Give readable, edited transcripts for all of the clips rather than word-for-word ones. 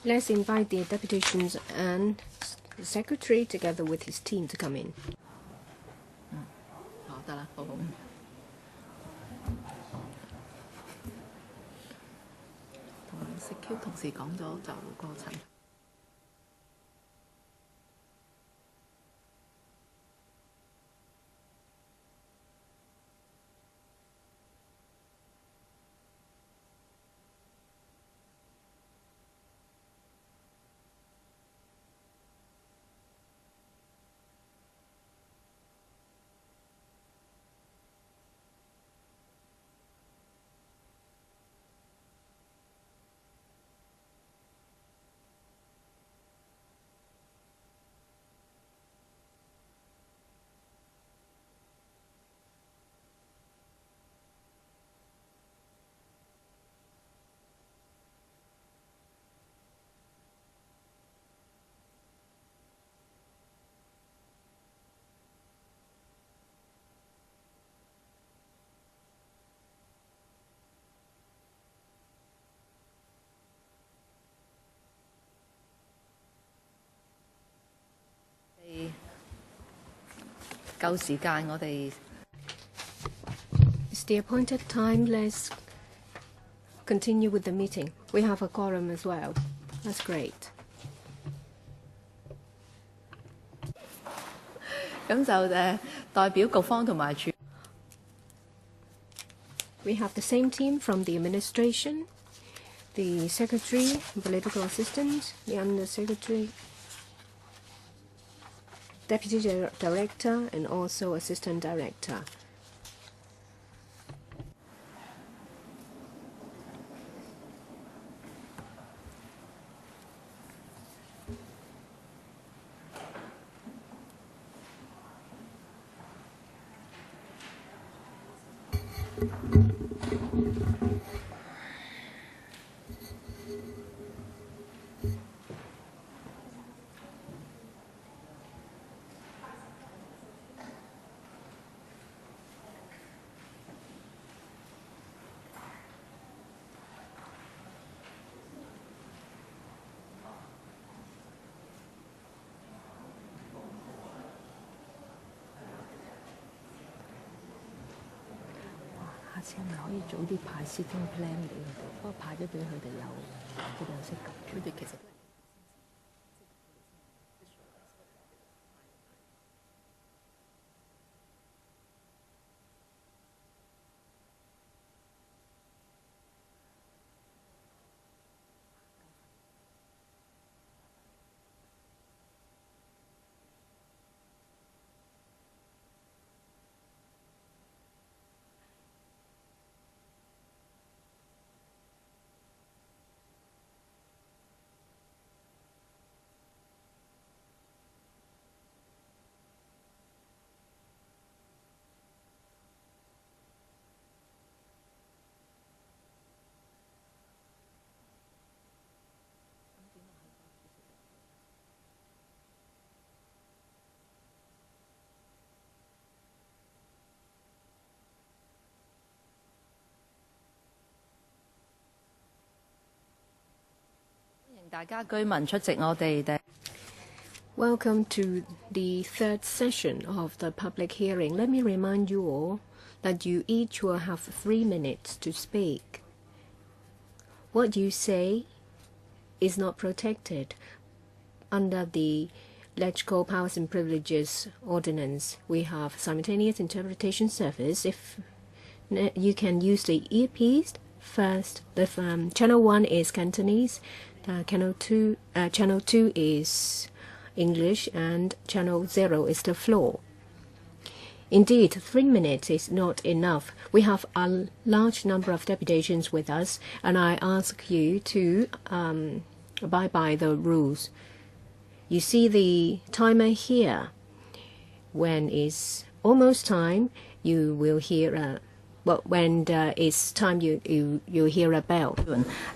Let's invite the deputations and the secretary together with his team to come in. 得啦，好好。同security同事講咗就過程。夠時間，我哋 It's the appointed time. Let's continue with the meeting. We have a quorum as well. That's great. 咁就代表局方同埋處。We have the same team from the administration, the secretary, political assistant, the undersecretary, deputy director, and also assistant director. sitting plan 俾佢哋，不過派咗俾佢哋有識㗎，佢哋其實。Welcome to the third session of the public hearing. Let me remind you all that you each will have 3 minutes to speak. What you say is not protected under the Electrical Powers and Privileges Ordinance. We have simultaneous interpretation service. If you can use the earpiece first, the channel 1 is Cantonese. Channel 2 is English, and channel 0 is the floor. Indeed, 3 minutes is not enough. We have a large number of deputations with us, and I ask you to abide by the rules. You see the timer here. When it's almost time, you will hear when it's time, you hear a bell.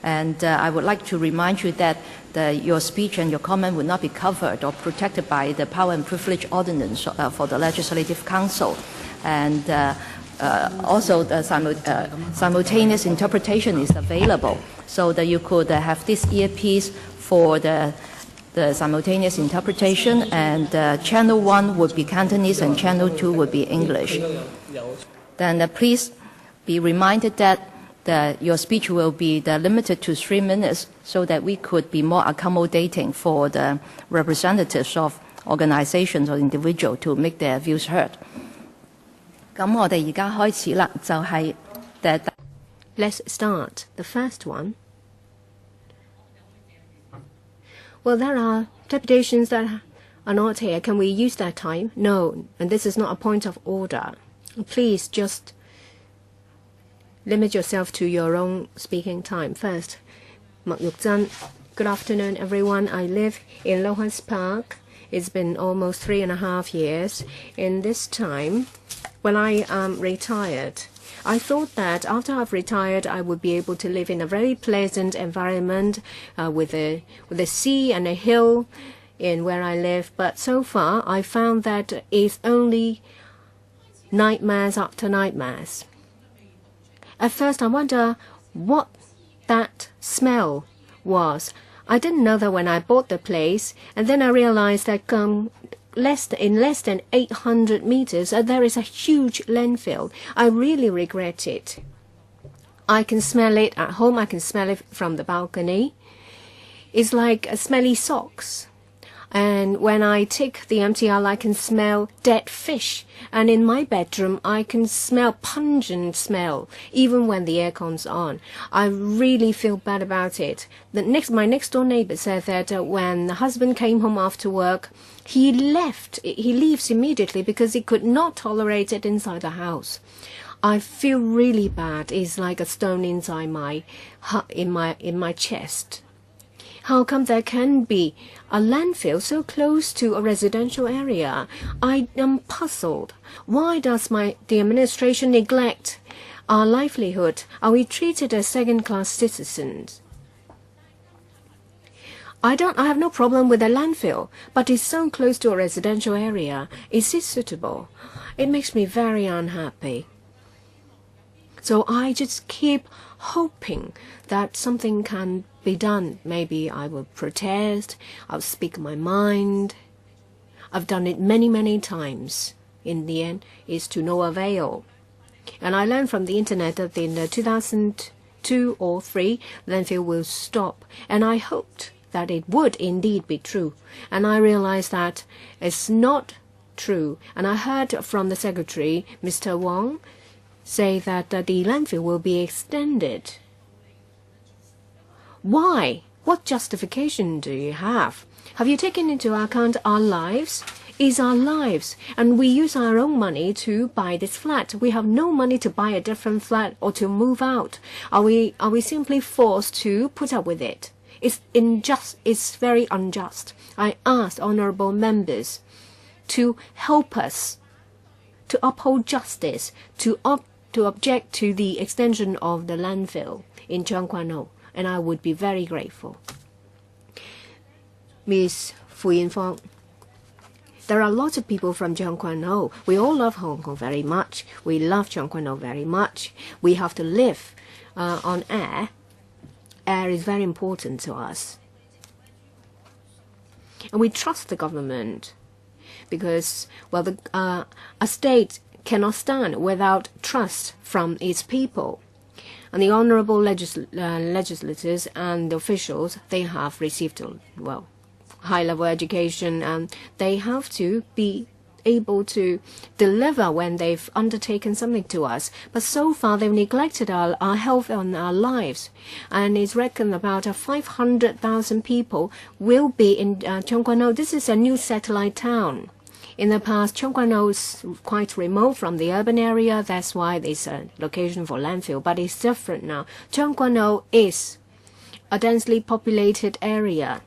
And I would like to remind you that your speech and your comment will not be covered or protected by the Power and Privilege Ordinance for the Legislative Council. And also the simultaneous interpretation is available, so that you could have this earpiece for the simultaneous interpretation, and channel 1 would be Cantonese and channel 2 would be English. Then please be reminded that your speech will be limited to 3 minutes, so that we could be more accommodating for the representatives of organizations or individuals to make their views heard. 咁我哋而家開始啦，就係 Let's start. The first one. Well, there are deputations that are not here. Can we use that time? No, and this is not a point of order. Please just limit yourself to your own speaking time. First, Mak Yuk Zhan. Good afternoon, everyone. I live in Lohans Park. It's been almost 3.5 years. In this time, when I retired, I thought that after I've retired, I would be able to live in a very pleasant environment with a sea and a hill in where I live. But so far, I found that it's only nightmares after nightmares. At first, I wonder what that smell was. I didn't know that when I bought the place, and then I realized that in less than 800 meters, there is a huge landfill. I really regret it. I can smell it at home. I can smell it from the balcony. It's like smelly socks. And when I take the MTR, I can smell dead fish. And in my bedroom, I can smell pungent smell, even when the aircon's on. I really feel bad about it. My next door neighbor said that when the husband came home after work, he leaves immediately because he could not tolerate it inside the house. I feel really bad. It's like a stone inside in my chest. How come there can be a landfill so close to a residential area? I am puzzled. Why does the administration neglect our livelihood? Are we treated as second-class citizens? I have no problem with a landfill, but it's so close to a residential area. Is it suitable? It makes me very unhappy. So I just keep hoping that something can be done. Maybe I will protest, I'll speak my mind. I've done it many, many times. In the end, it's to no avail. And I learned from the internet that in 2002 or 3, landfill will stop. And I hoped that it would indeed be true. And I realized that it's not true. And I heard from the secretary, Mr. Wang, say that the landfill will be extended. Why? What justification do you have? Have you taken into account our lives? It's our lives, and we use our own money to buy this flat. We have no money to buy a different flat or to move out. Are we simply forced to put up with it? It's very unjust. I asked honorable members to help us to uphold justice, to object to the extension of the landfill in Zhangguanou, and I would be very grateful. Ms. Fu Yinfang, there are lots of people from Zhangguanou. We all love Hong Kong very much. We love Zhangguanou very much. We have to live on air. Air is very important to us. And we trust the government because, well, a state cannot stand without trust from its people. And the honorable legislators and the officials, they have received, well, high-level education, and they have to be able to deliver when they've undertaken something to us. But so far, they've neglected our health and our lives. And it's reckoned about 500,000 people will be in Zhangguanou. This is a new satellite town. In the past, Zhangguanou is quite remote from the urban area. That's why there's a location for landfill. But it's different now. Zhangguanou is a densely populated area.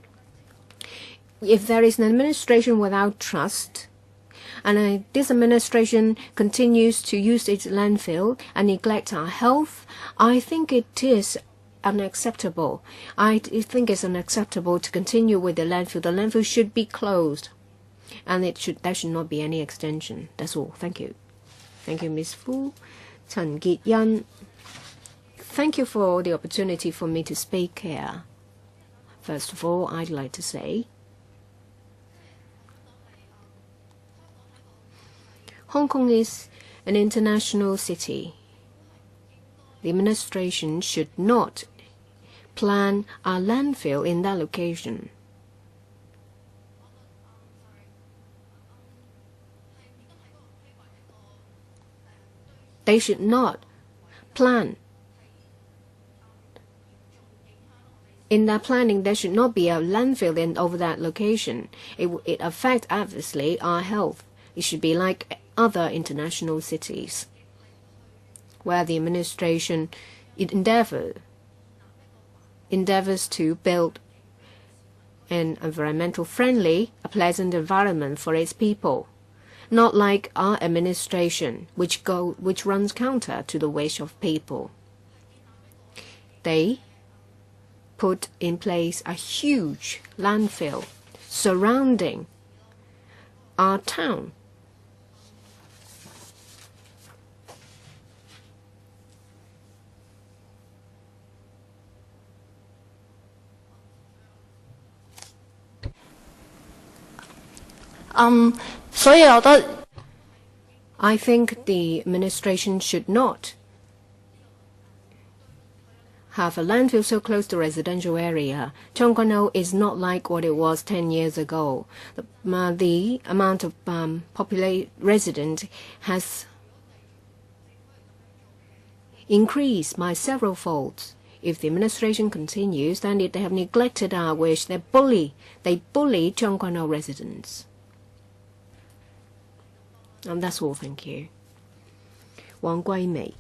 If there is an administration without trust, and this administration continues to use its landfill and neglect our health, I think it is unacceptable. I think it's unacceptable to continue with the landfill. The landfill should be closed. And there should not be any extension. That's all. Thank you. Thank you, Ms. Fu. Chen Kit-yan. Thank you for the opportunity for me to speak here. First of all, I'd like to say Hong Kong is an international city. The administration should not plan a landfill in that location. They should not plan. In their planning, there should not be a landfill over that location. It affects, obviously, our health. It should be like other international cities, where the administration endeavors to build an environmental friendly, a pleasant environment for its people. Not like our administration, which runs counter to the wish of people. They put in place a huge landfill surrounding our town. I think the administration should not have a landfill so close to residential area. Cheung Kwan O is not like what it was 10 years ago. The amount of resident has increased by several folds. If the administration continues, then they have neglected our wish. They bully Cheung Kwan O residents. And that's all, thank you. Wang Guimei.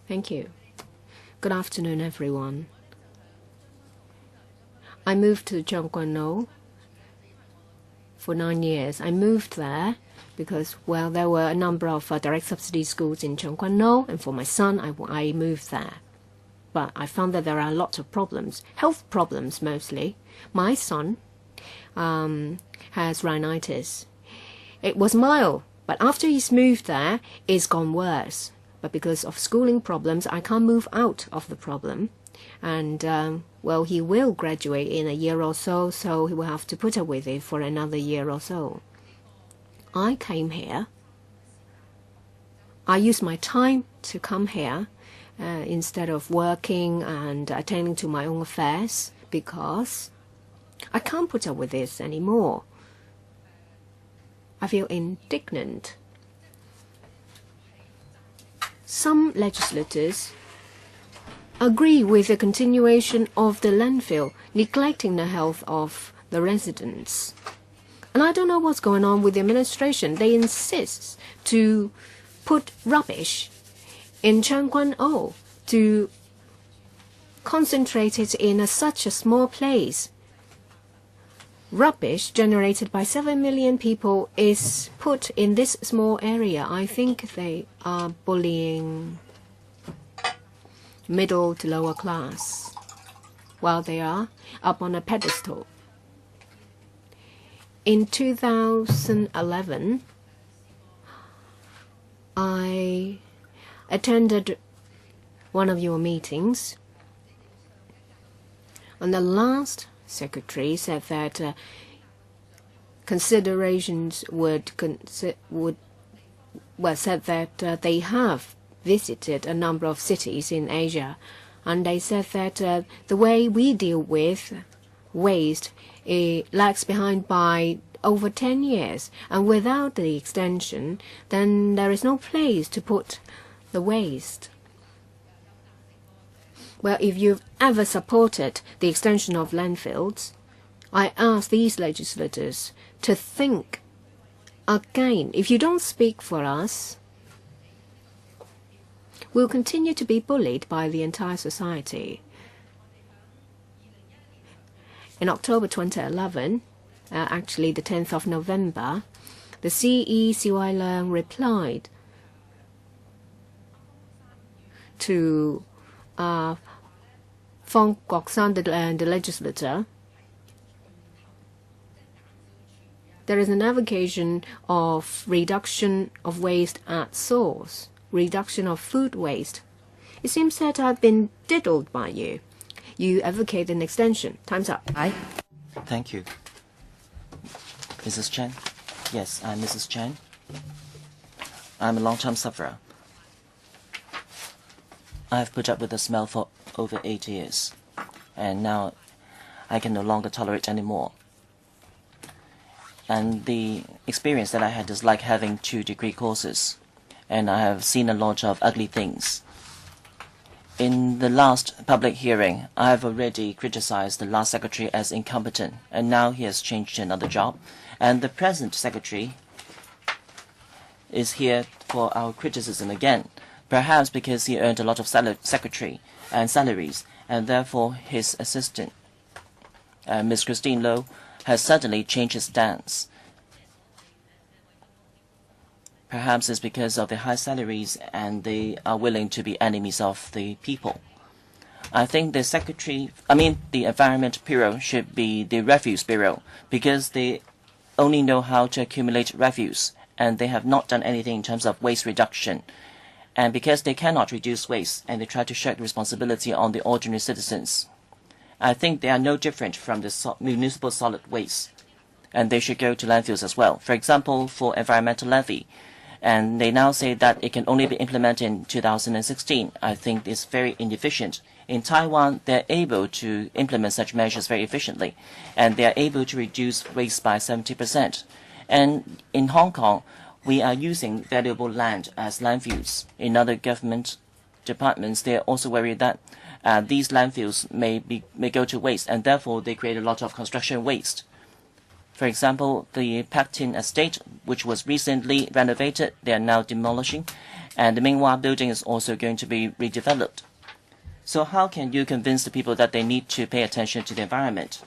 Thank you. Good afternoon, everyone. I moved to Cheung Kwan O for 9 years. I moved there because, well, there were a number of direct subsidy schools in Cheung Kwan O, and for my son, I moved there. But I found that there are lots of problems, health problems mostly. My son has rhinitis. It was mild, but after he's moved there, it's gone worse. But because of schooling problems, I can't move out of the problem. And, well, he will graduate in a year or so, so he will have to put up with it for another year or so. I came here. I used my time to come here instead of working and attending to my own affairs because I can't put up with this anymore. I feel indignant. Some legislators agree with the continuation of the landfill, neglecting the health of the residents. And I don't know what's going on with the administration. They insist to put rubbish in Cheung Kwan O, to concentrate it in such a small place. Rubbish generated by 7 million people is put in this small area. I think they are bullying middle to lower class while they are up on a pedestal. In 2011, I attended one of your meetings, and the last secretary said that considerations said that they have visited a number of cities in Asia, and they said that the way we deal with waste lags behind by over 10 years, and without the extension, then there is no place to put the waste. Well, if you've ever supported the extension of landfills, I ask these legislators to think again. If you don't speak for us, we'll continue to be bullied by the entire society. In October 2011, actually the 10th of November, the CE Sau-lan replied to Fong Gok-san, the legislator. There is an advocation of reduction of waste at source. reduction of food waste. It seems that I've been diddled by you. You advocate an extension. Time's up. Aye. Thank you. Mrs. Chen? Yes, I'm Mrs. Chen. I'm a long-term sufferer. I've put up with the smell for over 8 years, and now I can no longer tolerate anymore. And the experience that I had is like having 2 degree courses, and I have seen a lot of ugly things. In the last public hearing, I have already criticized the last secretary as incompetent, and now he has changed to another job. And the present secretary is here for our criticism again, perhaps because he earned a lot of secretary and salaries, and therefore his assistant, Ms. Christine Low, has suddenly changed his stance. Perhaps it's because of the high salaries and they are willing to be enemies of the people. I think the Environment Bureau should be the Refuse Bureau, because they only know how to accumulate refuse, and they have not done anything in terms of waste reduction. And because they cannot reduce waste, and they try to shirk the responsibility on the ordinary citizens, I think they are no different from the municipal solid waste, and they should go to landfills as well. For example, for environmental levy, and they now say that it can only be implemented in 2016. I think it's very inefficient. In Taiwan, they're able to implement such measures very efficiently, and they are able to reduce waste by 70%. And in Hong Kong, we are using valuable land as landfills. In other government departments, they are also worried that these landfills may go to waste, and therefore they create a lot of construction waste. For example, the Pectin estate, which was recently renovated, they are now demolishing, and the Minghua building is also going to be redeveloped. So how can you convince the people that they need to pay attention to the environment?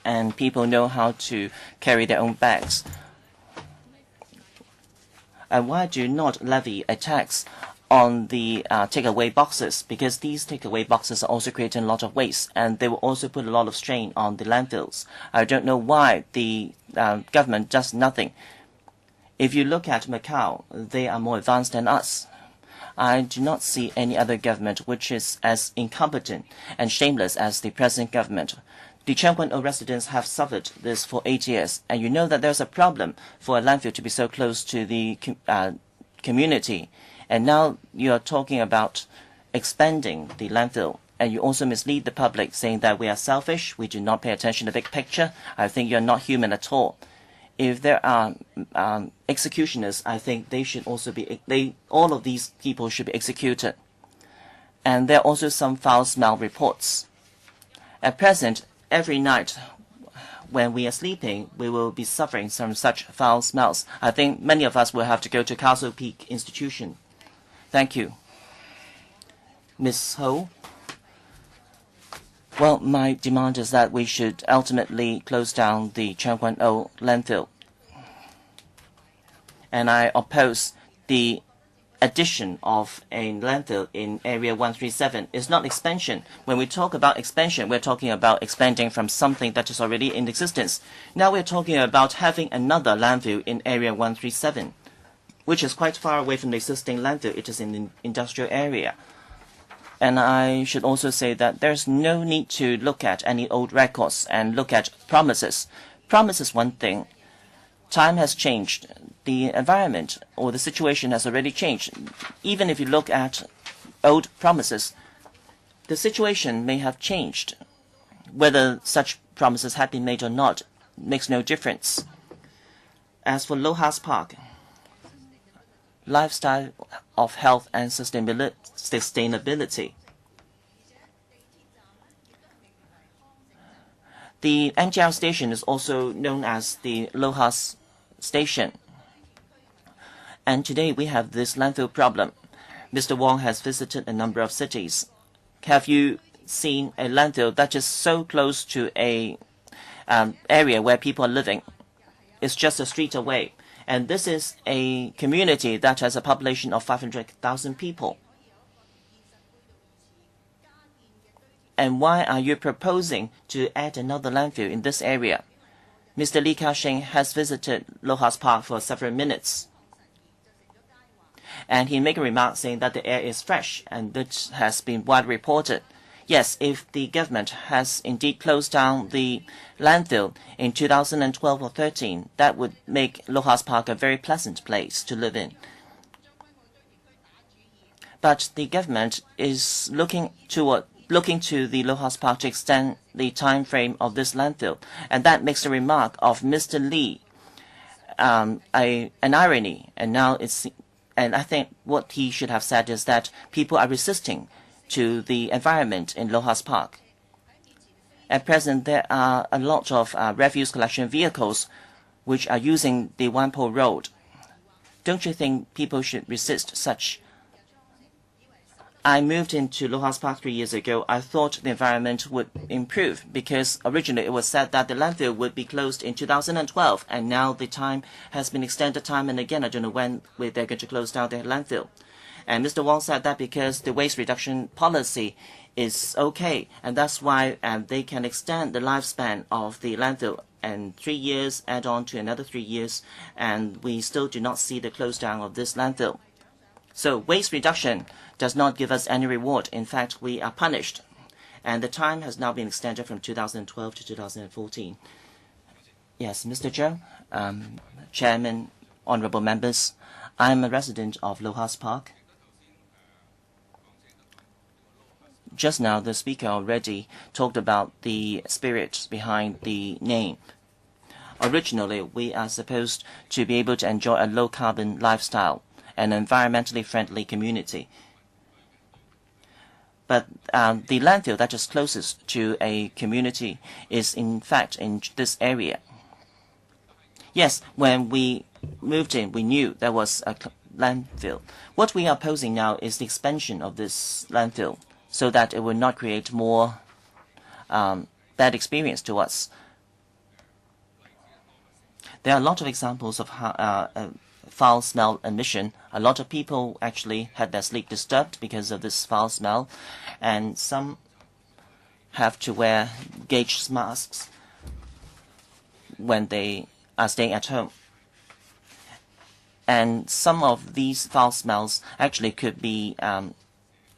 And people know how to carry their own bags. And why do you not levy a tax on the takeaway boxes? Because these takeaway boxes are also creating a lot of waste, and they will also put a lot of strain on the landfills. I don't know why the government does nothing. If you look at Macau, they are more advanced than us. I do not see any other government which is as incompetent and shameless as the present government. The Tseung Kwan O residents have suffered this for 8 years, and you know that there's a problem for a landfill to be so close to the community. And now you are talking about expanding the landfill, and you also mislead the public saying that we are selfish, we do not pay attention to the big picture. I think you're not human at all. If there are executioners, I think they should also be, all of these people should be executed. And there are also some foul smell reports. At present, every night when we are sleeping, we will be suffering from such foul smells. I think many of us will have to go to Castle Peak Institution. Thank you. Ms. Ho? Well, my demand is that we should ultimately close down the Tseung Kwan O landfill. And I oppose the addition of a landfill in Area 137. It's not expansion. When we talk about expansion, we're talking about expanding from something that is already in existence. Now we're talking about having another landfill in Area 137, which is quite far away from the existing landfill. It is in the industrial area. And I should also say that there's no need to look at any old records and look at promises. Promise is one thing. Time has changed. The environment or the situation has already changed. Even if you look at old promises, the situation may have changed. Whether such promises have been made or not makes no difference. As for Lohas Park, lifestyle of health and sustainability. The MTR station is also known as the Lohas station. And today we have this landfill problem. Mr. Wong has visited a number of cities. Have you seen a landfill that is so close to a area where people are living? It's just a street away. And this is a community that has a population of 500,000 people. And why are you proposing to add another landfill in this area? Mr. Li Ka-shing has visited Lohas Park for several minutes. And he made a remark saying that the air is fresh, and that has been widely reported. Yes, if the government has indeed closed down the landfill in 2012 or 13, that would make Lohas Park a very pleasant place to live in. But the government is looking to the Lohas Park to extend the time frame of this landfill, and that makes the remark of Mr. Lee an irony. And I think what he should have said is that people are resisting to the environment in Lohas Park. At present, there are a lot of refuse collection vehicles which are using the Wanpo Road. Don't you think people should resist such? I moved into Lohas Park 3 years ago. I thought the environment would improve because originally it was said that the landfill would be closed in 2012, and now the time has been extended time and again. I don't know when they're going to close down the landfill. And Mr. Wong said that because the waste reduction policy is okay, and that's why they can extend the lifespan of the landfill, and 3 years add on to another 3 years, and we still do not see the close down of this landfill. So waste reduction does not give us any reward. In fact, we are punished. And the time has now been extended from 2012 to 2014. Yes, Mr. Zhou, Chairman, honorable members, I'm a resident of Lohas Park. Just now, the speaker already talked about the spirit behind the name. Originally, we are supposed to be able to enjoy a low-carbon lifestyle, an environmentally friendly community. But the landfill that is closest to a community is in fact in this area. Yes, when we moved in, we knew there was a landfill. What we are opposing now is the expansion of this landfill so that it will not create more bad experience to us. There are a lot of examples of how foul smell emission. A lot of people actually had their sleep disturbed because of this foul smell, and some have to wear gauge masks when they are staying at home. And some of these foul smells actually could be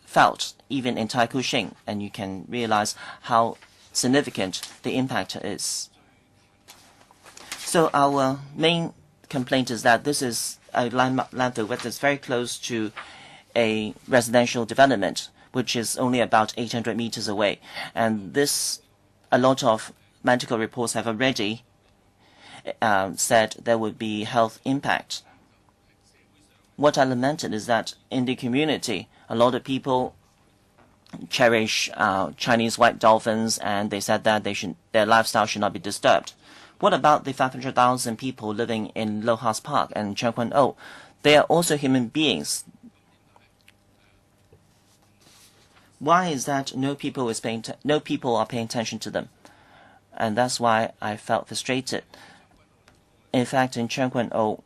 felt even in Taikushing, and you can realize how significant the impact is. So our main complaint is that this is a landfill that is very close to a residential development, which is only about 800 meters away. And a lot of medical reports have already said there would be health impact. What I lamented is that in the community, a lot of people cherish Chinese white dolphins, and they said that their lifestyle should not be disturbed. What about the 500,000 people living in Lohas Park and Tseung Kwan O? They are also human beings. Why is that no people are paying attention to them? And that's why I felt frustrated. In fact, in Tseung Kwan O,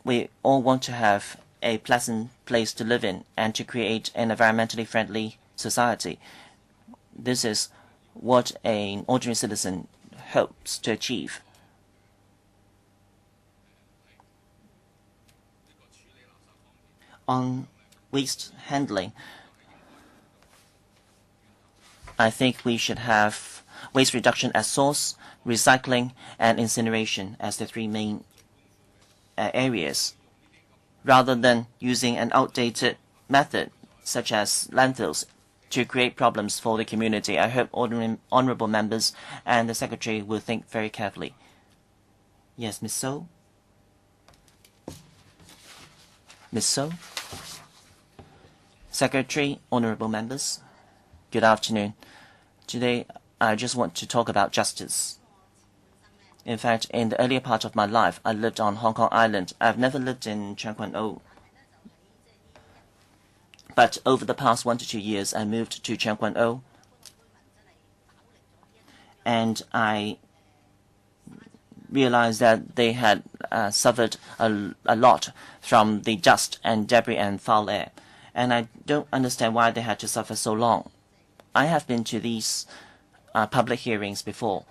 we all want to have a pleasant place to live in and to create an environmentally friendly society. This is what an ordinary citizen hopes to achieve. On waste handling, I think we should have waste reduction as source, recycling, and incineration as the three main areas, rather than using an outdated method such as landfills to create problems for the community. I hope honorable members and the Secretary will think very carefully. Yes, Ms. So? Ms. So? Secretary, honorable members, good afternoon. Today, I just want to talk about justice. In fact, in the earlier part of my life, I lived on Hong Kong Island. I've never lived in Tseung Kwan O. But over the past 1 to 2 years, I moved to Tseung Kwan O. And I realized that they had suffered a lot from the dust and debris and foul air. And I don't understand why they had to suffer so long. I have been to these public hearings before.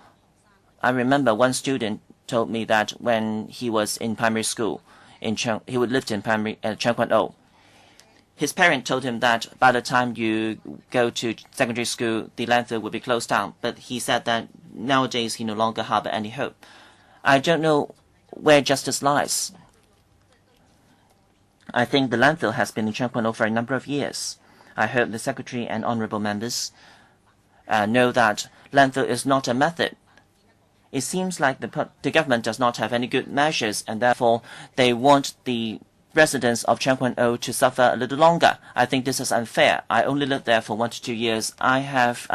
I remember one student told me that when he was in primary school, he would lived in primary Changquan-o. His parent told him that by the time you go to secondary school, the landfill will be closed down. But he said that nowadays he no longer harbor any hope. I don't know where justice lies. I think the landfill has been in Changquan-o for a number of years. I hope the Secretary and honourable members know that landfill is not a method. It seems like the government does not have any good measures, and therefore they want the residents of Changquan-o to suffer a little longer. I think this is unfair. I only lived there for 1 to 2 years. I have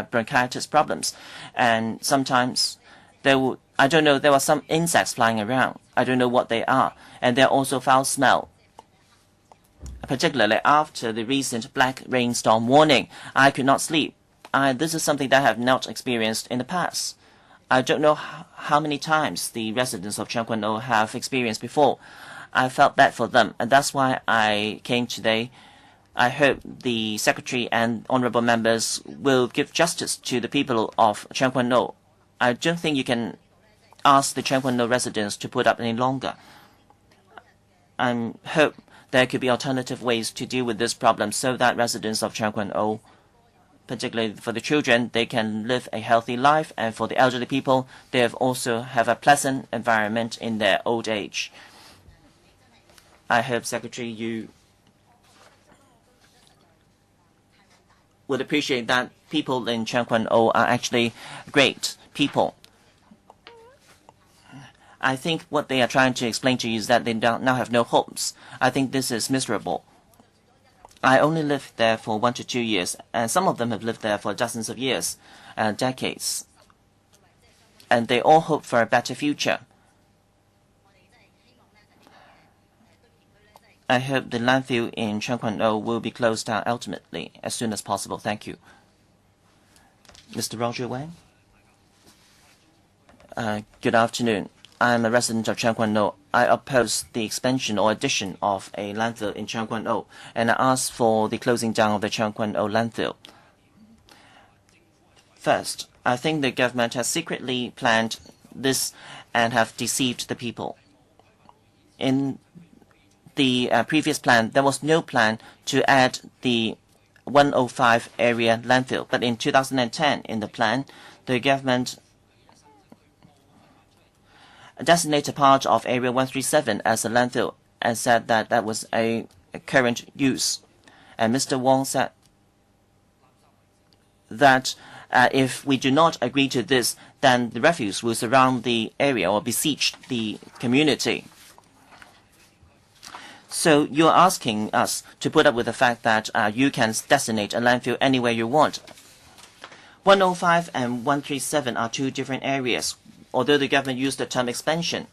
bronchitis problems, and sometimes I don't know, there were some insects flying around. I don't know what they are, and there are also foul smell. Particularly after the recent black rainstorm warning, I could not sleep. This is something that I have not experienced in the past. I don't know how many times the residents of Changquan-o have experienced before. I felt bad for them, and that's why I came today. I hope the Secretary and honourable members will give justice to the people of Changquan-o. I don't think you can ask the Changquan-o residents to put up any longer. I hope there could be alternative ways to deal with this problem so that residents of Changquan-o, particularly for the children, they can live a healthy life, and for the elderly people, they also have a pleasant environment in their old age. I hope, Secretary, you would appreciate that people in Changquan-o are actually great people. I think what they are trying to explain to you is that they now have no hopes. I think this is miserable. I only lived there for 1 to 2 years, and some of them have lived there for dozens of years, decades. And they all hope for a better future. I hope the landfill in Changquan-o will be closed down ultimately as soon as possible. Thank you. Mr. Roger Wang. Good afternoon. I am a resident of Changquan-o. I oppose the expansion or addition of a landfill in Changquan-o, and I ask for the closing down of the Changquan-o landfill. First, I think the government has secretly planned this and have deceived the people. In the previous plan, there was no plan to add the 105 area landfill, but in 2010, in the plan, the government designated part of area 137 as a landfill and said that that was a current use. And Mr. Wong said that if we do not agree to this, then the refuse will surround the area or besiege the community. So you're asking us to put up with the fact that you can designate a landfill anywhere you want. 105 and 137 are 2 different areas. Although the government used the term expansion,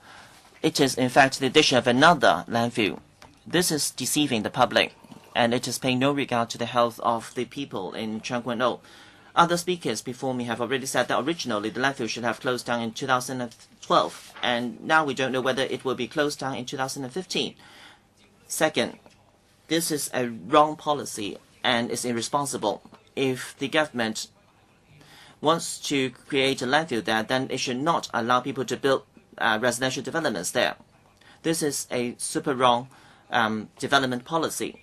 it is in fact the addition of another landfill. This is deceiving the public, and it is paying no regard to the health of the people in Changquan-o. Other speakers before me have already said that originally the landfill should have closed down in 2012, and now we don't know whether it will be closed down in 2015. Second, this is a wrong policy and is irresponsible. If the government wants to create a landfill there, then it should not allow people to build residential developments there. This is a super wrong development policy.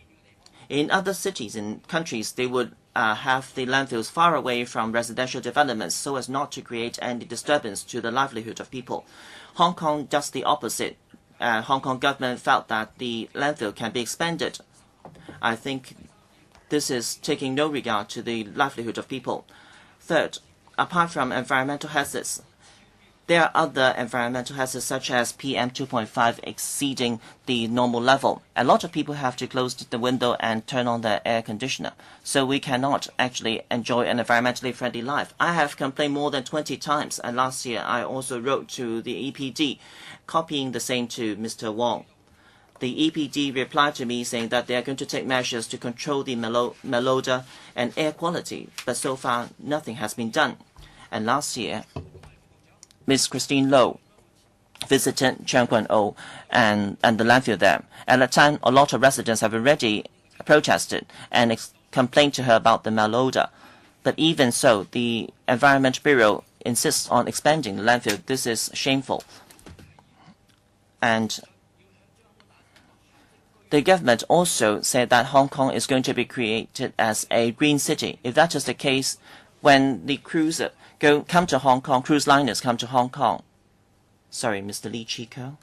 In other cities and countries, they would have the landfills far away from residential developments so as not to create any disturbance to the livelihood of people. Hong Kong does the opposite. Hong Kong government felt that the landfill can be expanded. I think this is taking no regard to the livelihood of people. Third, apart from environmental hazards, there are other environmental hazards such as PM 2.5 exceeding the normal level. A lot of people have to close the window and turn on the air conditioner, so we cannot actually enjoy an environmentally friendly life. I have complained more than 20 times, and last year I also wrote to the EPD, copying the same to Mr. Wong. The EPD replied to me saying that they are going to take measures to control the malodor and air quality, but so far nothing has been done. And last year, Ms. Christine Low visited Changquan-o and the landfill there. At that time, a lot of residents have already protested and complained to her about the malodor. But even so, the Environment Bureau insists on expanding the landfill. This is shameful. And The government also said that Hong Kong is going to be created as a green city. If that is the case, when the cruiser come to Hong Kong, cruise liners come to Hong Kong. Sorry, Mr. Lee Chico.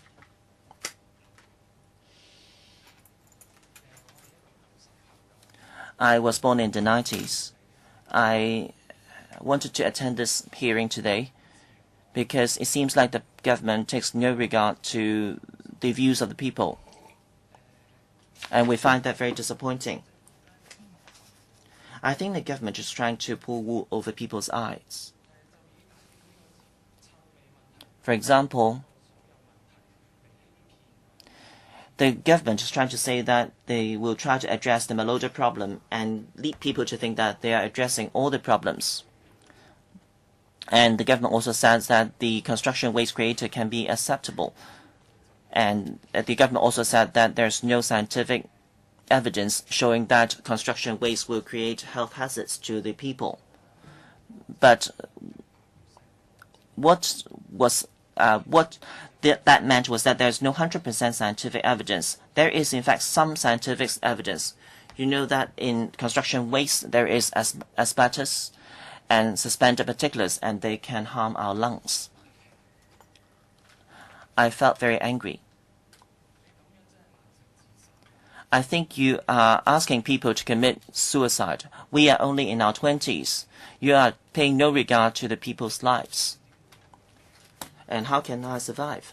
I was born in the 90s. I wanted to attend this hearing today because it seems like the government takes no regard to the views of the people. And we find that very disappointing. I think the government is trying to pull wool over people's eyes. For example, the government is trying to say that they will try to address the malodor problem and lead people to think that they are addressing all the problems. And the government also says that the construction waste created can be acceptable. And the government also said that there's no scientific evidence showing that construction waste will create health hazards to the people. But what that meant was that there's no 100% scientific evidence. There is, in fact, some scientific evidence. You know that in construction waste there is asbestos and suspended particulates, and they can harm our lungs. I felt very angry. I think you are asking people to commit suicide. We are only in our 20s. You are paying no regard to the people's lives. And how can I survive?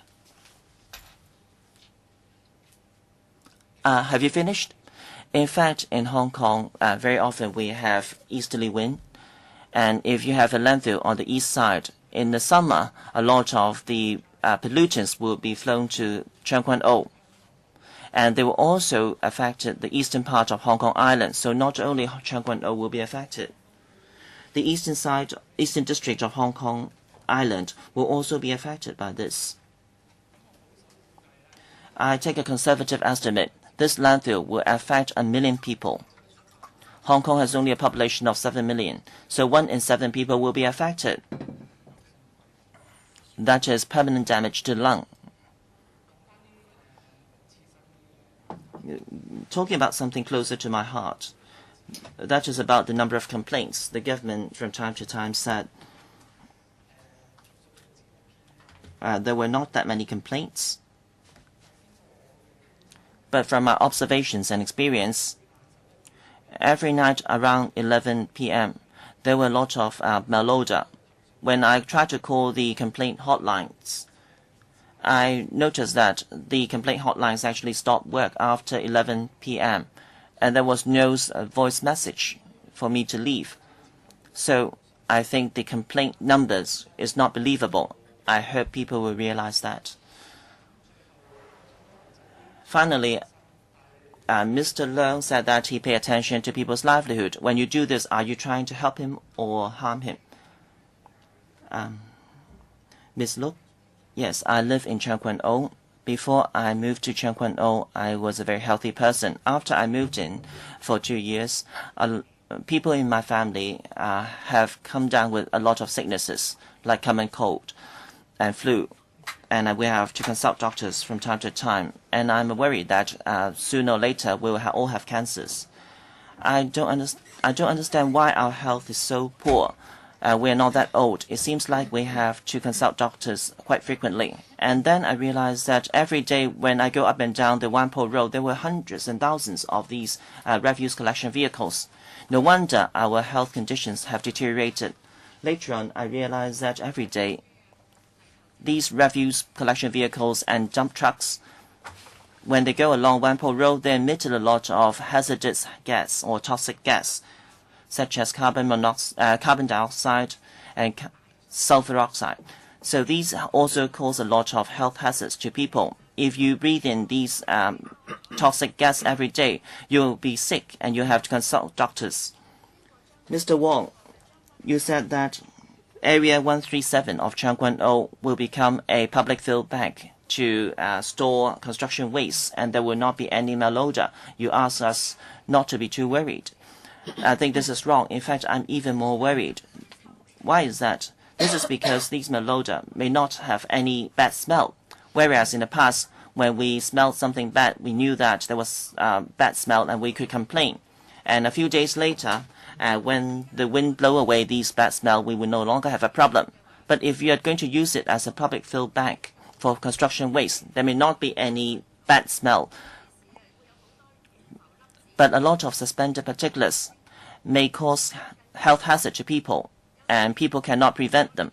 Have you finished? In fact, in Hong Kong, very often we have easterly wind. And if you have a landfill on the east side, in the summer, a lot of the pollutants will be flown to Tseung Kwan O. And they will also affect the eastern part of Hong Kong Island. So not only Tseung Kwan O will be affected. The eastern district of Hong Kong Island will also be affected by this. I take a conservative estimate. This landfill will affect 1 million people. Hong Kong has only a population of 7 million, so 1 in 7 people will be affected. That is permanent damage to the lung. Talking about something closer to my heart, that is about the number of complaints. The government from time to time said there were not that many complaints. But from my observations and experience, every night around 11 p.m., there were a lot of malodor. When I tried to call the complaint hotlines, I noticed that the complaint hotlines actually stopped work after 11 p.m. and there was no voice message for me to leave. So I think the complaint numbers is not believable. I hope people will realize that. Finally, Mr. Leung said that he pay attention to people's livelihood. When you do this, are you trying to help him or harm him? Ms. Look? Yes, I live in Tseung Kwan O. Before I moved to Tseung Kwan O, I was a very healthy person. After I moved in for 2 years, people in my family have come down with a lot of sicknesses, like common cold and flu. And we have to consult doctors from time to time. And I'm worried that sooner or later we will all have cancers. I don't understand why our health is so poor. We're not that old. It seems like we have to consult doctors quite frequently. And then I realized that every day when I go up and down the Whampoa Road, there were hundreds and thousands of these refuse collection vehicles. No wonder our health conditions have deteriorated. Later on, I realized that every day, these refuse collection vehicles and dump trucks, when they go along Whampoa Road, they emitted a lot of hazardous gas or toxic gas, such as carbon dioxide and sulfur oxide. So these also cause a lot of health hazards to people. If you breathe in these toxic gas every day, you'll be sick and you have to consult doctors. Mr. Wong, you said that Area 137 of Tseung Kwan O will become a public fill bank to store construction waste, and there will not be any malodor. You asked us not to be too worried. I think this is wrong. In fact, I'm even more worried. Why is that? This is because these malodor may not have any bad smell, whereas in the past, when we smelled something bad, we knew that there was bad smell and we could complain. And a few days later, when the wind blow away these bad smell, we will no longer have a problem. But if you are going to use it as a public fill bank for construction waste, there may not be any bad smell. But a lot of suspended particulates may cause health hazard to people, and people cannot prevent them.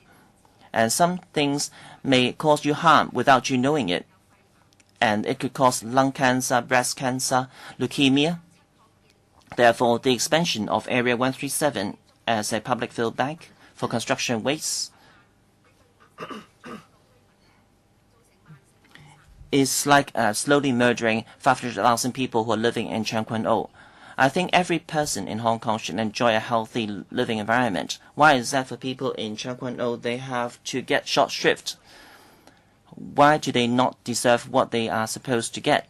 And some things may cause you harm without you knowing it. And it could cause lung cancer, breast cancer, leukemia. Therefore, the expansion of Area 137 as a public fill bank for construction waste is like slowly murdering 500,000 people who are living in Tseung Kwan O. I think every person in Hong Kong should enjoy a healthy living environment. Why is that for people in Tseung Kwan O, they have to get short shrift? Why do they not deserve what they are supposed to get?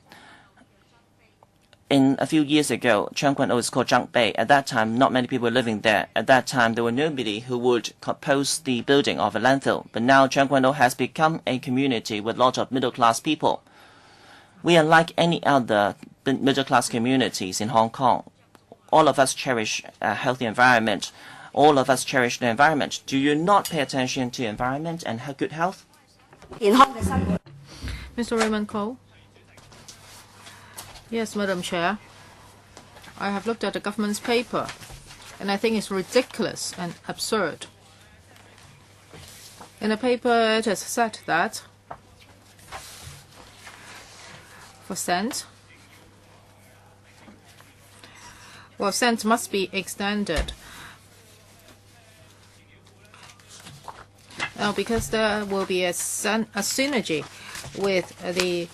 In a few years ago, Tseung Kwan O is called Zhang Bei. At that time, not many people were living there. At that time, there were nobody who would oppose the building of a landfill. But now, Tseung Kwan O has become a community with a lot of middle-class people. We are like any other middle-class communities in Hong Kong. All of us cherish a healthy environment. All of us cherish the environment. Do you not pay attention to environment and good health? Mr. Raymond Cole. Yes, Madam Chair. I have looked at the government's paper, and I think it's ridiculous and absurd. In the paper, it is said that for scent, scent must be extended. Now, because there will be a synergy with the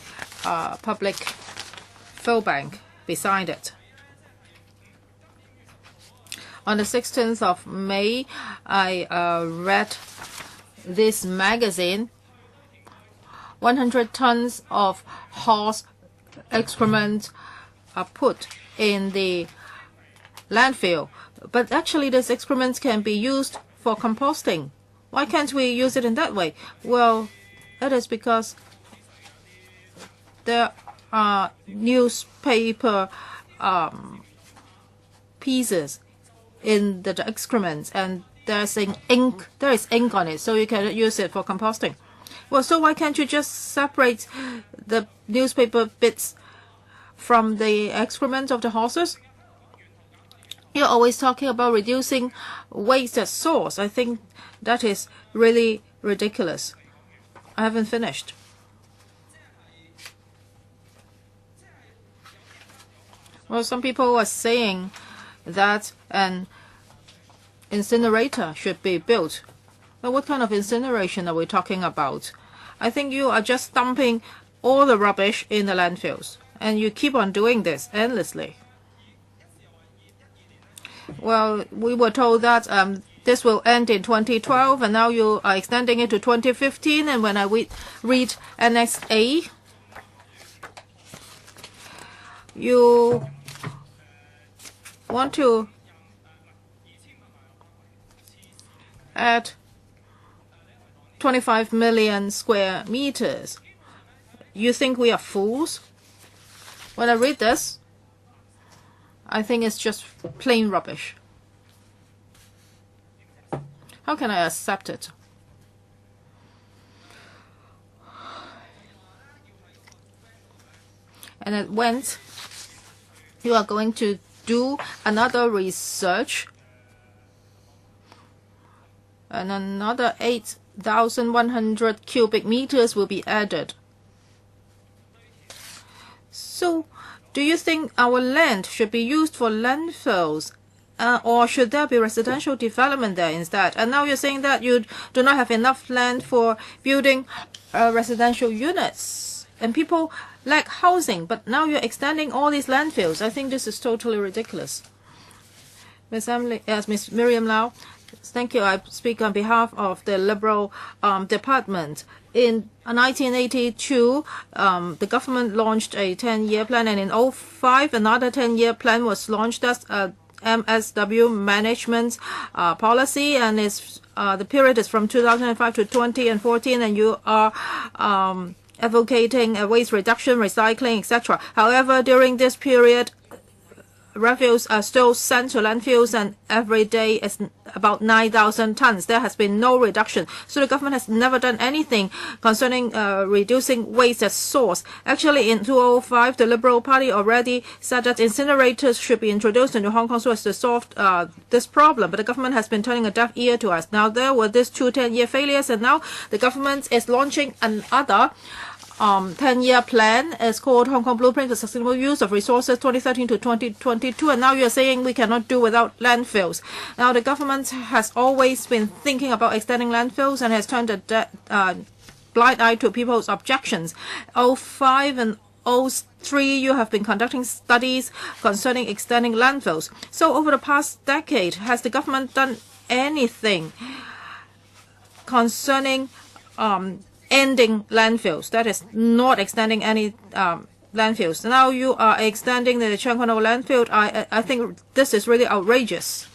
public fill bank beside it. On the 16th of May, I read this magazine. 100 tons of horse excrement are put in the landfill. But actually, this excrement can be used for composting. Why can't we use it in that way? Well, it is because there are newspaper pieces in the excrements, and there is ink on it, so you can use it for composting. Well, so why can't you just separate the newspaper bits from the excrement of the horses? You're always talking about reducing waste at source. I think that is really ridiculous. I haven't finished. Well, some people are saying that an incinerator should be built. But what kind of incineration are we talking about? I think you are just dumping all the rubbish in the landfills, and you keep on doing this endlessly. Well, we were told that this will end in 2012, and now you are extending it to 2015. And when I read Annex A, you want to add 25 million square meters. You think we are fools? When I read this, I think it's just plain rubbish. How can I accept it? And it went, you are going to do another research, and another 8,100 cubic meters will be added. So, do you think our land should be used for landfills, or should there be residential development there instead? And now you're saying that you do not have enough land for building residential units, and people lack housing, but now you're extending all these landfills. I think this is totally ridiculous. Ms. Miriam Lau, thank you. I speak on behalf of the Liberal Department. In 1982, the government launched a 10-year plan, and in 2005, another 10-year plan was launched. That's MSW management policy, and the period is from 2005 to 2014, and you are advocating waste reduction, recycling, etc. However, during this period, refuse are still sent to landfills, and every day is about 9,000 tons. There has been no reduction. So the government has never done anything concerning reducing waste at source. Actually, in 2005, the Liberal Party already said that incinerators should be introduced into Hong Kong so as to solve this problem. But the government has been turning a deaf ear to us. Now, there were these 2 10-year failures, and now the government is launching another 10-year plan. Is called Hong Kong Blueprint for Sustainable Use of Resources 2013 to 2022, and now you're saying we cannot do without landfills. Now the government has always been thinking about extending landfills and has turned a blind eye to people's objections. 05 and 03, you have been conducting studies concerning extending landfills. So over the past decade, has the government done anything concerning ending landfills? That is, not extending any landfills. Now you are extending the Tseung Kwan O landfill. I think this is really outrageous.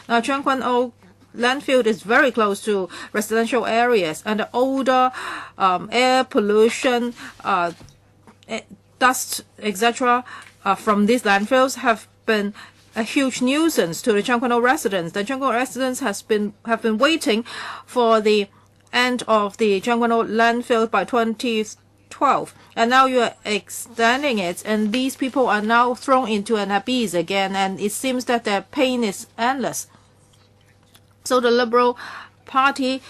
Now Tseung Kwan O landfill is very close to residential areas, and the odor, air pollution, dust, etc. From these landfills have been a huge nuisance to the Tseung Kwan O residents. The Tseung Kwan O residents have been waiting for the end of the Tseung Kwan O landfill by 2012, and now you are extending it, and these people are now thrown into an abyss again, and it seems that their pain is endless. So the Liberal Party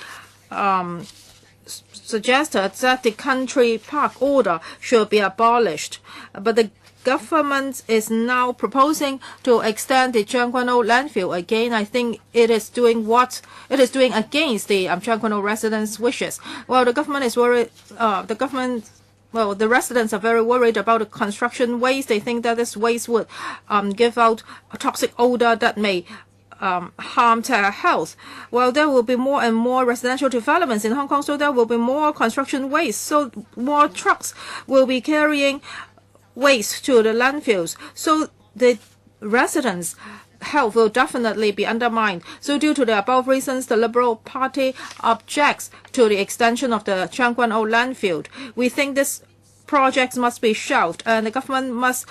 suggested that the country park order should be abolished, but the government is now proposing to extend the Tseung Kwan O landfill again. I think it is doing what it is doing against the Tseung Kwan O residents' wishes. Well, the government is worried. The residents are very worried about the construction waste. They think that this waste would give out a toxic odor that may harm their health. Well, there will be more and more residential developments in Hong Kong, so there will be more construction waste. So more trucks will be carrying waste to the landfills, so the residents' health will definitely be undermined. So due to the above reasons, the Liberal Party objects to the extension of the Tseung Kwan O landfill. We think this project must be shelved, and the government must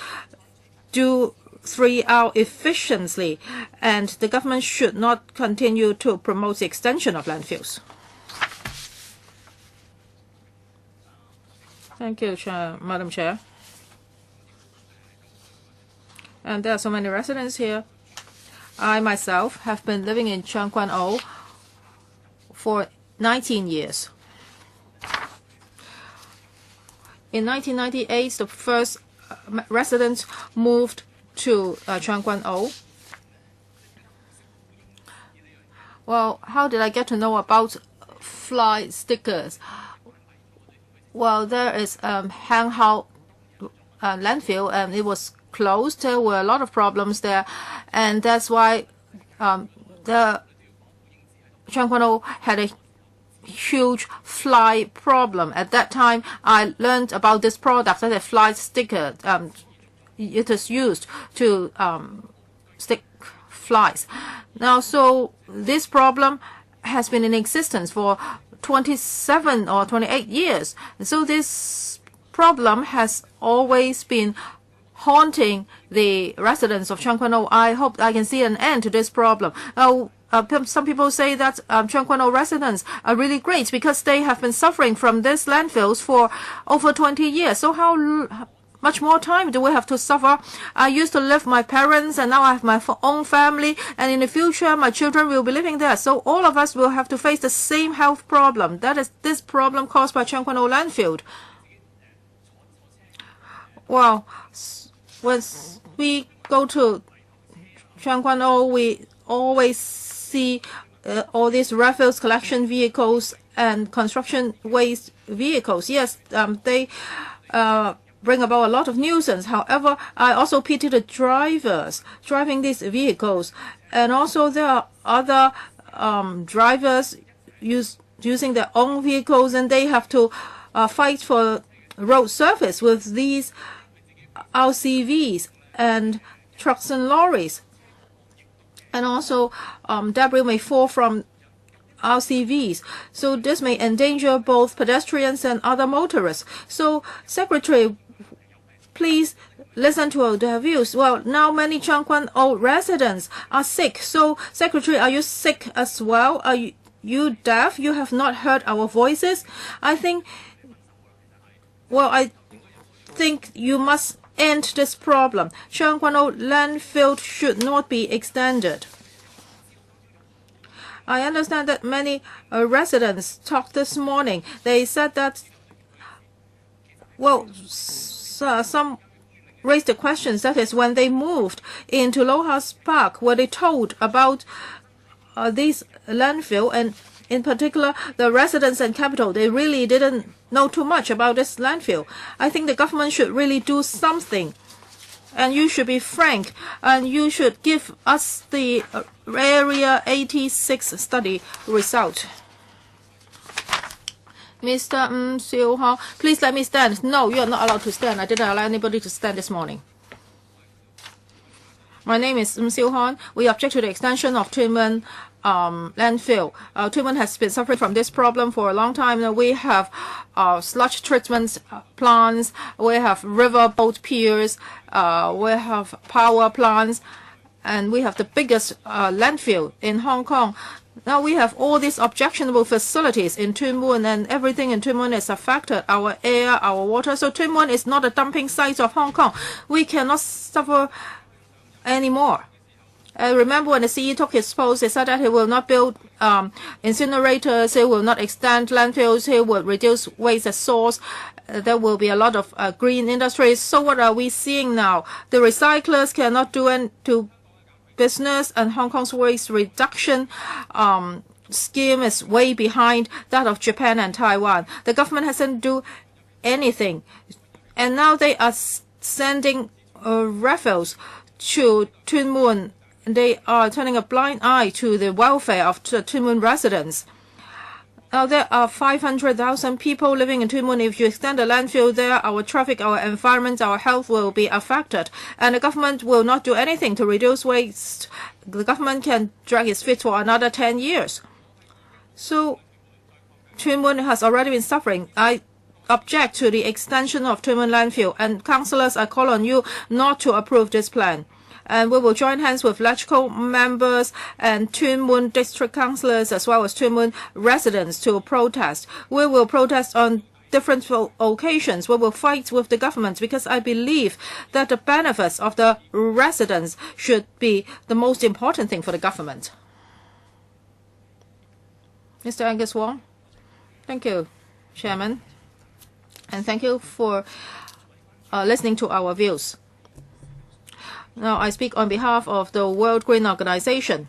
do 3R efficiently, and the government should not continue to promote the extension of landfills. Thank you, Madam Chair. And there are so many residents here. I myself have been living in Tseung Kwan O for 19 years. In 1998, the first residents moved to Tseung Kwan O. Well, how did I get to know about fly stickers? Well, there is Hang Hao landfill, and it was closed. There were a lot of problems there, and that's why the Tseung Kwan O had a huge fly problem. At that time, I learned about this product, that a fly sticker. It is used to stick flies. Now, so this problem has been in existence for 27 or 28 years. So this problem has always been haunting the residents of Tseung Kwan O. I hope I can see an end to this problem. Some people say that Tseung Kwan O residents are really great because they have been suffering from these landfills for over 20 years. So how much more time do we have to suffer? I used to live with my parents, and now I have my own family, and in the future my children will be living there. So all of us will have to face the same health problem. That is this problem caused by Tseung Kwan O landfill. Well, when we go to Tseung Kwan O, we always see all these refuse collection vehicles and construction waste vehicles. Yes, they bring about a lot of nuisance. However, I also pity the drivers driving these vehicles, and also there are other drivers using their own vehicles, and they have to fight for road surface with these RCVs and trucks and lorries. And also debris may fall from RCVs. So this may endanger both pedestrians and other motorists. So, Secretary, please listen to their views. Well, now many Changguan-o residents are sick. So, Secretary, are you sick as well? Are you deaf? You have not heard our voices? I think you must end this problem. Changguan-o landfill should not be extended. I understand that many residents talked this morning. They said that, well, some raised the questions. That is, when they moved into Lohas Park, were they told about this landfill, and in particular the residents and capital, they really didn't know too much about this landfill. I think the government should really do something, and you should be frank, and you should give us the Area 86 study result. Mr. Sau-lan, please let me stand. No, you are not allowed to stand. I didn't allow anybody to stand this morning. My name is Sau-lan. We object to the extension of Tuen Mun landfill. Tuen Mun has been suffering from this problem for a long time. Now we have sludge treatment plants, we have riverboat piers, we have power plants, and we have the biggest landfill in Hong Kong. Now we have all these objectionable facilities in Tuen Mun, and everything in Tuen Mun is affected, our air, our water. So Tuen Mun is not a dumping site of Hong Kong. We cannot suffer anymore. Remember when the CE took his post, he said that he will not build incinerators, he will not extend landfills, he will reduce waste at source. There will be a lot of green industries. So what are we seeing now? The recyclers cannot do business, and Hong Kong's waste reduction scheme is way behind that of Japan and Taiwan. The government hasn't do anything, and now they are sending refuse to Tuen Mun. They are turning a blind eye to the welfare of the Tuen Mun residents. Now there are 500,000 people living in Tuen Mun. If you extend the landfill there, our traffic, our environment, our health will be affected. And the government will not do anything to reduce waste. The government can drag its feet for another 10 years. So Tuen Mun has already been suffering. I object to the extension of Tuen Mun landfill. And councillors, I call on you not to approve this plan. And we will join hands with electrical members and Tuen Mun district councillors as well as Tuen Mun residents to protest. We will protest on different occasions. We will fight with the government because I believe that the benefits of the residents should be the most important thing for the government. Mr. Angus Wong. Thank you, Chairman. And thank you for listening to our views. Now, I speak on behalf of the World Green Organization.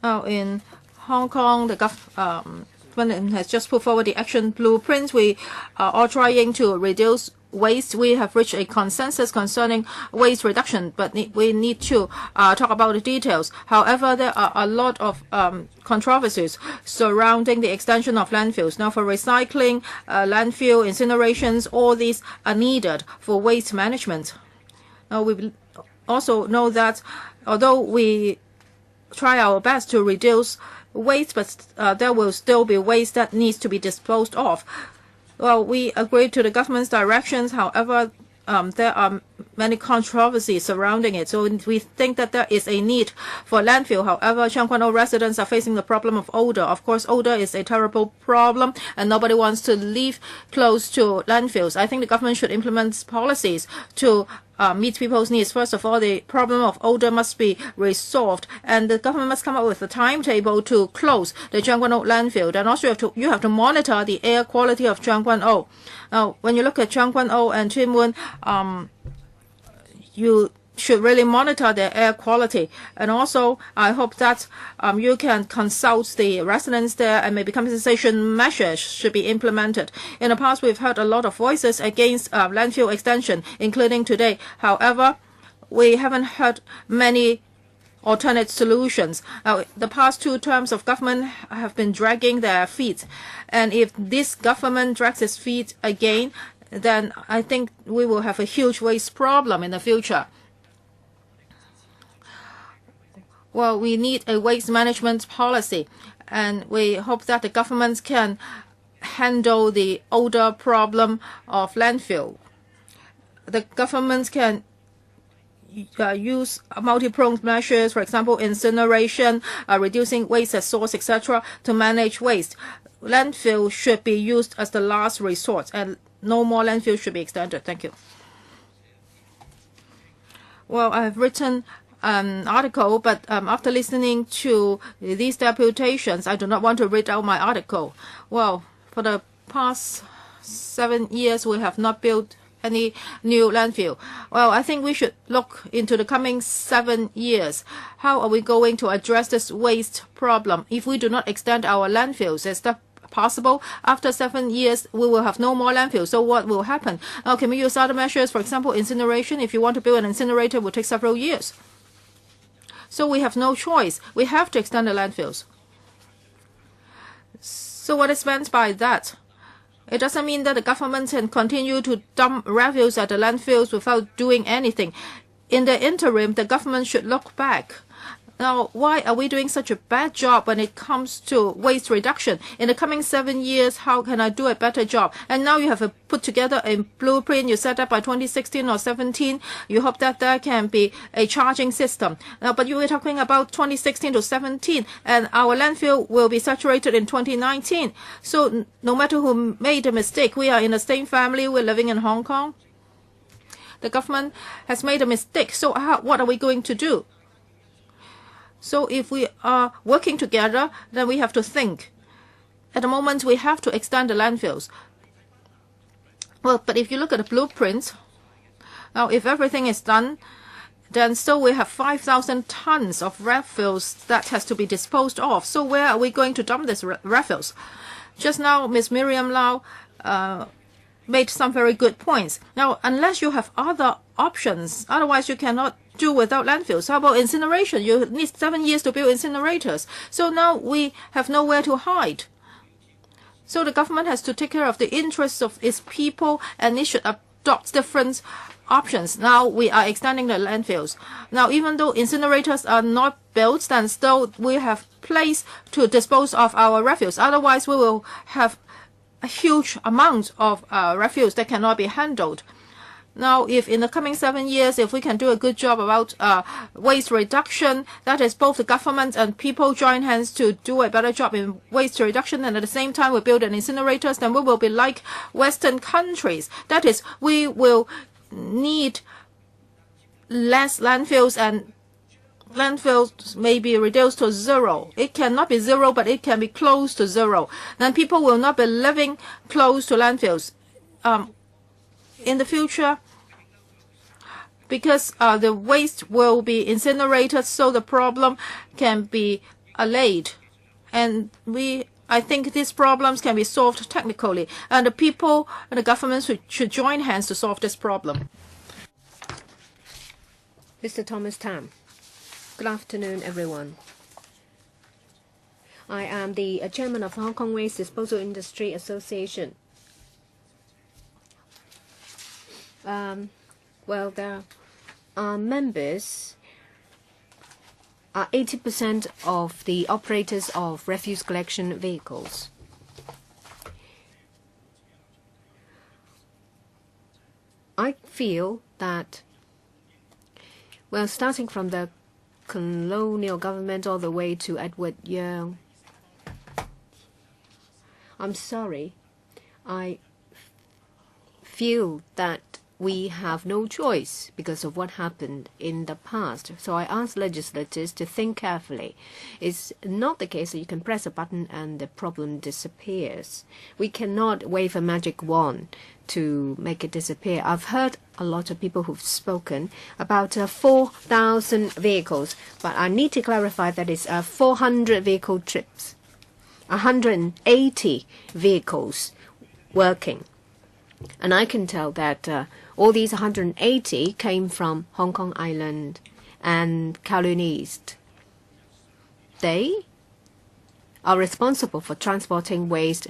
Now, in Hong Kong, the government has just put forward the action blueprint. We are all trying to reduce waste. We have reached a consensus concerning waste reduction, but we need to talk about the details. However, there are a lot of controversies surrounding the extension of landfills. Now, for recycling, landfill, incinerations, all these are needed for waste management. We also know that although we try our best to reduce waste, but there will still be waste that needs to be disposed of. Well, we agree to the government's directions. However, there are many controversies surrounding it. So we think that there is a need for landfill. However, Changguan-o residents are facing the problem of odor. Of course, odor is a terrible problem, and nobody wants to live close to landfills. I think the government should implement policies to meet people's needs. First of all, the problem of odor must be resolved, and the government must come up with a timetable to close the Changguan-o landfill. Then also you have to monitor the air quality of Changguan-o. Now, when you look at Changguan-o and Tuen Mun, you should really monitor their air quality. And also, I hope that you can consult the residents there, and maybe compensation measures should be implemented. In the past, we've heard a lot of voices against landfill extension, including today. However, we haven't heard many alternate solutions. Now, the past 2 terms of government have been dragging their feet. And if this government drags its feet again, then I think we will have a huge waste problem in the future. Well, we need a waste management policy. And we hope that the government can handle the odor problem of landfill. The government can use multi-pronged measures, for example, incineration, reducing waste at source, etc., to manage waste. Landfill should be used as the last resort, and no more landfill should be extended. Thank you. Well, I have written an article, but after listening to these deputations, I do not want to read out my article. Well, for the past 7 years, we have not built any new landfill. Well, I think we should look into the coming 7 years. How are we going to address this waste problem? If we do not extend our landfills, is that possible? After 7 years, we will have no more landfills. So what will happen? Now, can we use other measures? For example, incineration. If you want to build an incinerator, it will take several years. So we have no choice. We have to extend the landfills. So what is meant by that? It doesn't mean that the government can continue to dump refuse at the landfills without doing anything. In the interim, the government should look back. Now, why are we doing such a bad job when it comes to waste reduction? In the coming 7 years, how can I do a better job? And now you have put together a blueprint. You set up by 2016 or 17. You hope that there can be a charging system. Now, but you were talking about 2016 to 17, and our landfill will be saturated in 2019. So no matter who made a mistake, we are in the same family. We're living in Hong Kong. The government has made a mistake. So what are we going to do? So if we are working together, then we have to think. At the moment, we have to extend the landfills. Well, but if you look at the blueprints, now if everything is done, then still we have 5,000 tons of refuse that has to be disposed of. So where are we going to dump this refuse? Just now, Ms. Miriam Lau made some very good points. Now, unless you have other options, otherwise you cannot do without landfills. How about incineration? You need 7 years to build incinerators. So now we have nowhere to hide. So the government has to take care of the interests of its people, and it should adopt different options. Now we are extending the landfills. Now, even though incinerators are not built, then still we have place to dispose of our refuse. Otherwise, we will have a huge amount of refuse that cannot be handled. Now, if in the coming 7 years, if we can do a good job about waste reduction, that is both the government and people join hands to do a better job in waste reduction, and at the same time we build an incinerators, then we will be like Western countries. That is, we will need less landfills, and landfills may be reduced to zero. It cannot be zero, but it can be close to zero. Then people will not be living close to landfills. In the future, because the waste will be incinerated, so the problem can be allayed. And I think these problems can be solved technically, and the people and the government should join hands to solve this problem. Mr. Thomas Tam. Good afternoon, everyone. I am the chairman of the Hong Kong Waste Disposal Industry Association. Well, there are members, 80% of the operators of refuse collection vehicles. I feel that, well, starting from the colonial government all the way to Edward Young, I'm sorry, I feel that we have no choice because of what happened in the past. So I ask legislators to think carefully. It's not the case that you can press a button and the problem disappears. We cannot wave a magic wand to make it disappear. I've heard a lot of people who've spoken about 4,000 vehicles, but I need to clarify that it's 400 vehicle trips, 180 vehicles working. And I can tell that all these 180 came from Hong Kong Island and Kowloon East. They are responsible for transporting waste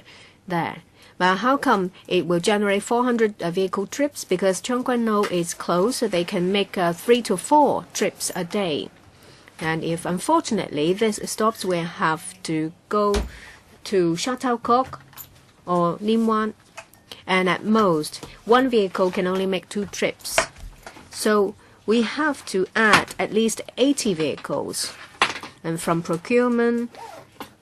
there. But how come it will generate 400 vehicle trips? Because Chung Kwan No is closed, so they can make 3 to 4 trips a day. And if unfortunately this stops, we have to go to Shuttlecock or Lim Wan, and at most one vehicle can only make 2 trips. So we have to add at least 80 vehicles, and from procurement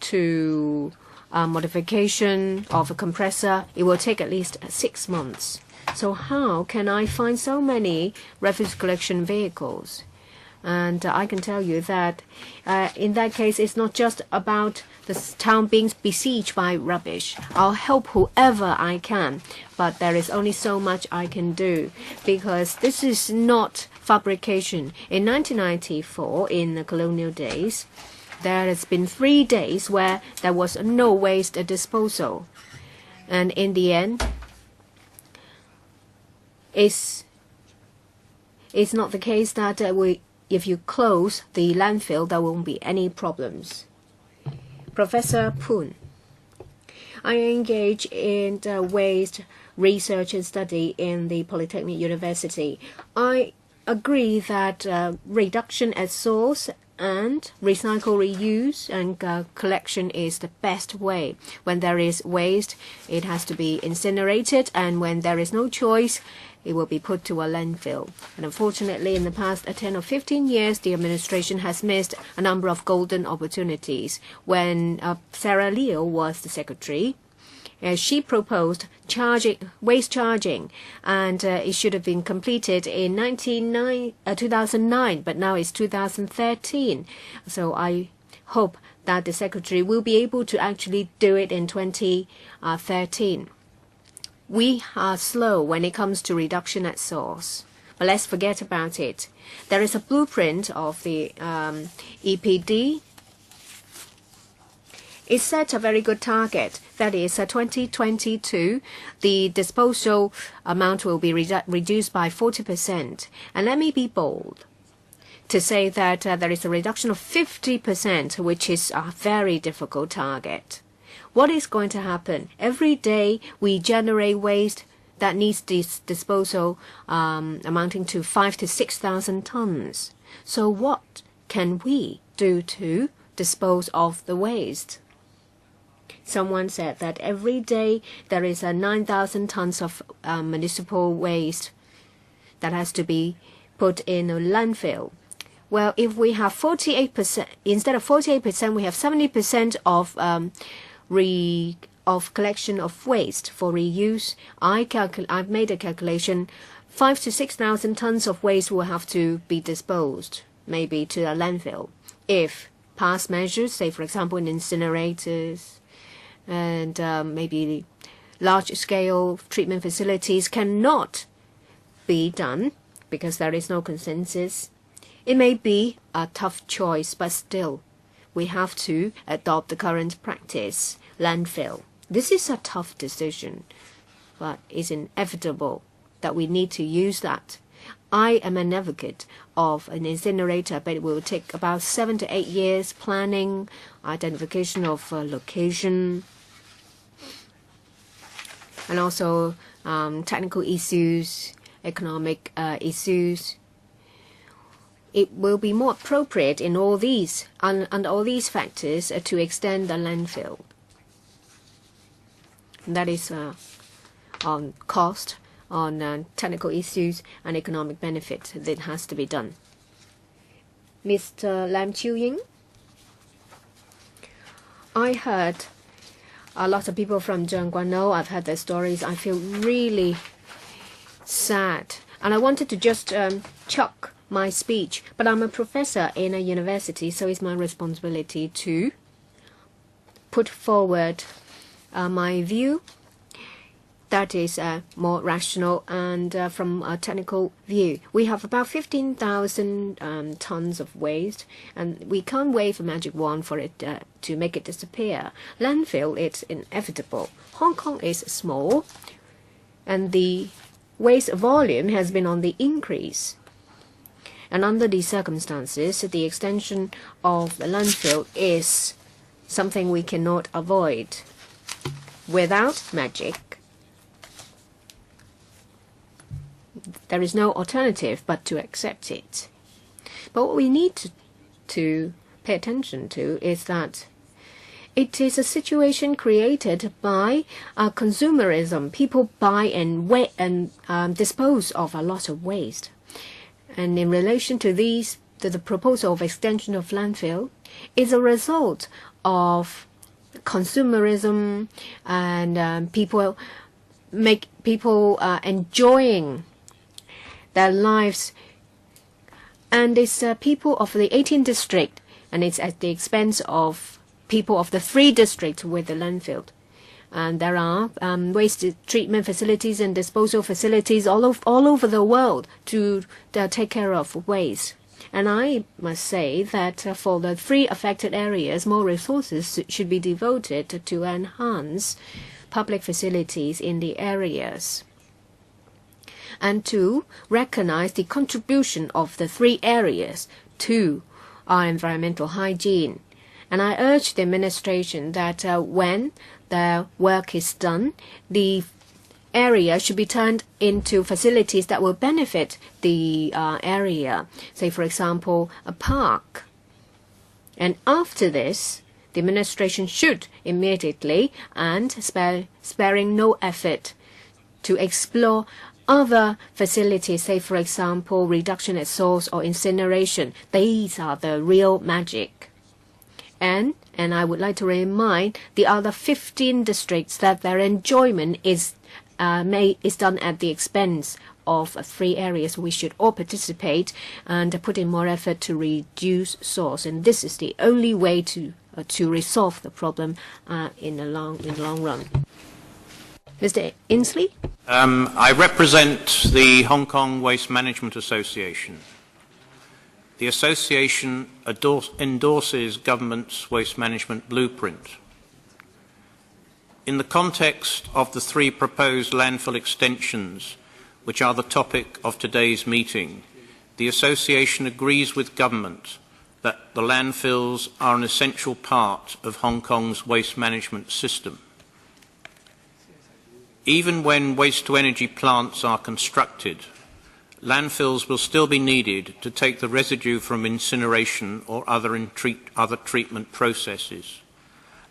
to modification of a compressor, it will take at least 6 months. So how can I find so many refuse collection vehicles? And I can tell you that in that case, it's not just about the town being besieged by rubbish. I'll help whoever I can, but there is only so much I can do, because this is not fabrication. In 1994, in the colonial days, there has been 3 days where there was no waste disposal. And in the end, it's not the case that if you close the landfill, there won't be any problems. Professor Poon, I engage in the waste research and study in the Polytechnic University. I agree that reduction at source and recycle, reuse, and collection is the best way. When there is waste, it has to be incinerated, and when there is no choice, it will be put to a landfill. And unfortunately, in the past 10 or 15 years, the administration has missed a number of golden opportunities. When Sarah Leo was the secretary, she proposed waste charging, and it should have been completed in 2009, but now it's 2013. So I hope that the secretary will be able to actually do it in 2013. We are slow when it comes to reduction at source, but let's forget about it. There is a blueprint of the EPD. It set a very good target. That is, 2022, the disposal amount will be reduced by 40%. And let me be bold to say that there is a reduction of 50%, which is a very difficult target. What is going to happen? Every day we generate waste that needs disposal amounting to 5,000 to 6,000 tons. So what can we do to dispose of the waste? Someone said that every day there is 9,000 tons of municipal waste that has to be put in a landfill. Well, if we have 48%, instead of 48%, we have 70% of collection of waste for reuse. I've made a calculation. 5,000 to 6,000 tons of waste will have to be disposed, maybe to a landfill, if past measures, say for example in incinerators and maybe large-scale treatment facilities, cannot be done because there is no consensus. It may be a tough choice, but still, we have to adopt the current practice, landfill. This is a tough decision, but it's inevitable that we need to use that. I am an advocate of an incinerator, but it will take about 7 to 8 years planning, identification of location, and also technical issues, economic issues. It will be more appropriate in all these, under all these factors, to extend the landfill. That is on cost, on technical issues and economic benefit that has to be done. Mr. Lam Chiu Ying, I heard a lot of people from Zhangguanou. I've heard their stories. I feel really sad, and I wanted to just chuck my speech, but I'm a professor in a university, so it's my responsibility to put forward my view that is more rational and from a technical view. We have about 15,000 tons of waste, and we can't wave a magic wand for it to make it disappear. Landfill, it's inevitable. Hong Kong is small, and the waste volume has been on the increase. And under these circumstances, the extension of the landfill is something we cannot avoid. Without magic, there is no alternative but to accept it. But what we need to pay attention to is that it is a situation created by consumerism. People buy and dispose of a lot of waste. And in relation to the proposal of extension of landfill is a result of consumerism and people enjoying their lives. And it's people of the 18th district, and it's at the expense of people of the 3 districts with the landfill. And there are waste treatment facilities and disposal facilities all over the world to take care of waste. And I must say that for the 3 affected areas, more resources should be devoted to enhance public facilities in the areas, and to recognize the contribution of the 3 areas to our environmental hygiene. And I urge the administration that when the work is done, the area should be turned into facilities that will benefit the area. Say, for example, a park. And after this, the administration should immediately and sparing no effort to explore other facilities, say, for example, reduction at source or incineration. These are the real magic. And I would like to remind the other 15 districts that their enjoyment is done at the expense of 3 areas. We should all participate and put in more effort to reduce source. And this is the only way to resolve the problem in the long run. Mr. Inslee? I represent the Hong Kong Waste Management Association. The association endorses government's waste management blueprint. In the context of the 3 proposed landfill extensions, which are the topic of today's meeting, the association agrees with government that the landfills are an essential part of Hong Kong's waste management system. Even when waste-to-energy plants are constructed, landfills will still be needed to take the residue from incineration or other treatment processes,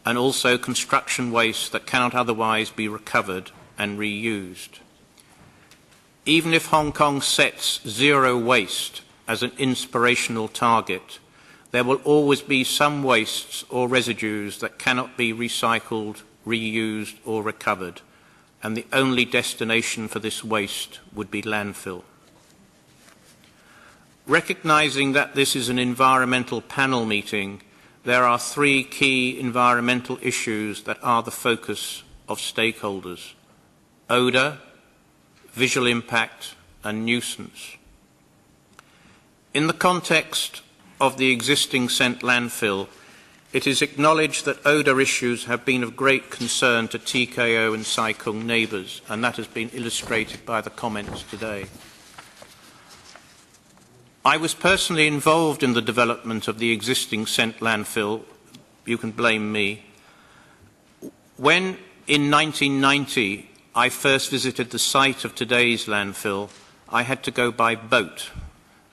and also construction waste that cannot otherwise be recovered and reused. Even if Hong Kong sets 0 waste as an inspirational target, there will always be some wastes or residues that cannot be recycled, reused or recovered, and the only destination for this waste would be landfill. Recognising that this is an environmental panel meeting, there are 3 key environmental issues that are the focus of stakeholders: odour, visual impact and nuisance. In the context of the existing Scent landfill, it is acknowledged that odour issues have been of great concern to TKO and Sai Kung neighbours, and that has been illustrated by the comments today. I was personally involved in the development of the existing Scent landfill. You can blame me. When, in 1990, I first visited the site of today's landfill, I had to go by boat.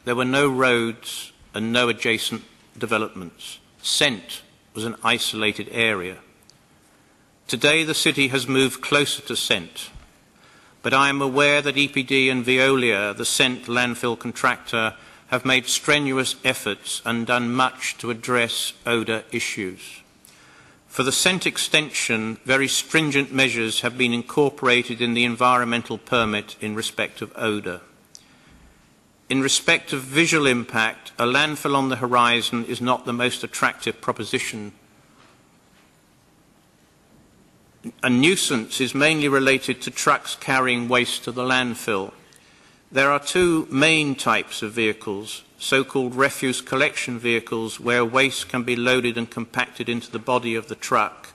There were no roads and no adjacent developments. Scent was an isolated area. Today, the city has moved closer to Scent, but I am aware that EPD and Veolia, the Scent landfill contractor, have made strenuous efforts and done much to address odour issues. For the Scent extension, very stringent measures have been incorporated in the environmental permit in respect of odour. In respect of visual impact, a landfill on the horizon is not the most attractive proposition. A nuisance is mainly related to trucks carrying waste to the landfill. There are 2 main types of vehicles, so-called refuse collection vehicles, where waste can be loaded and compacted into the body of the truck,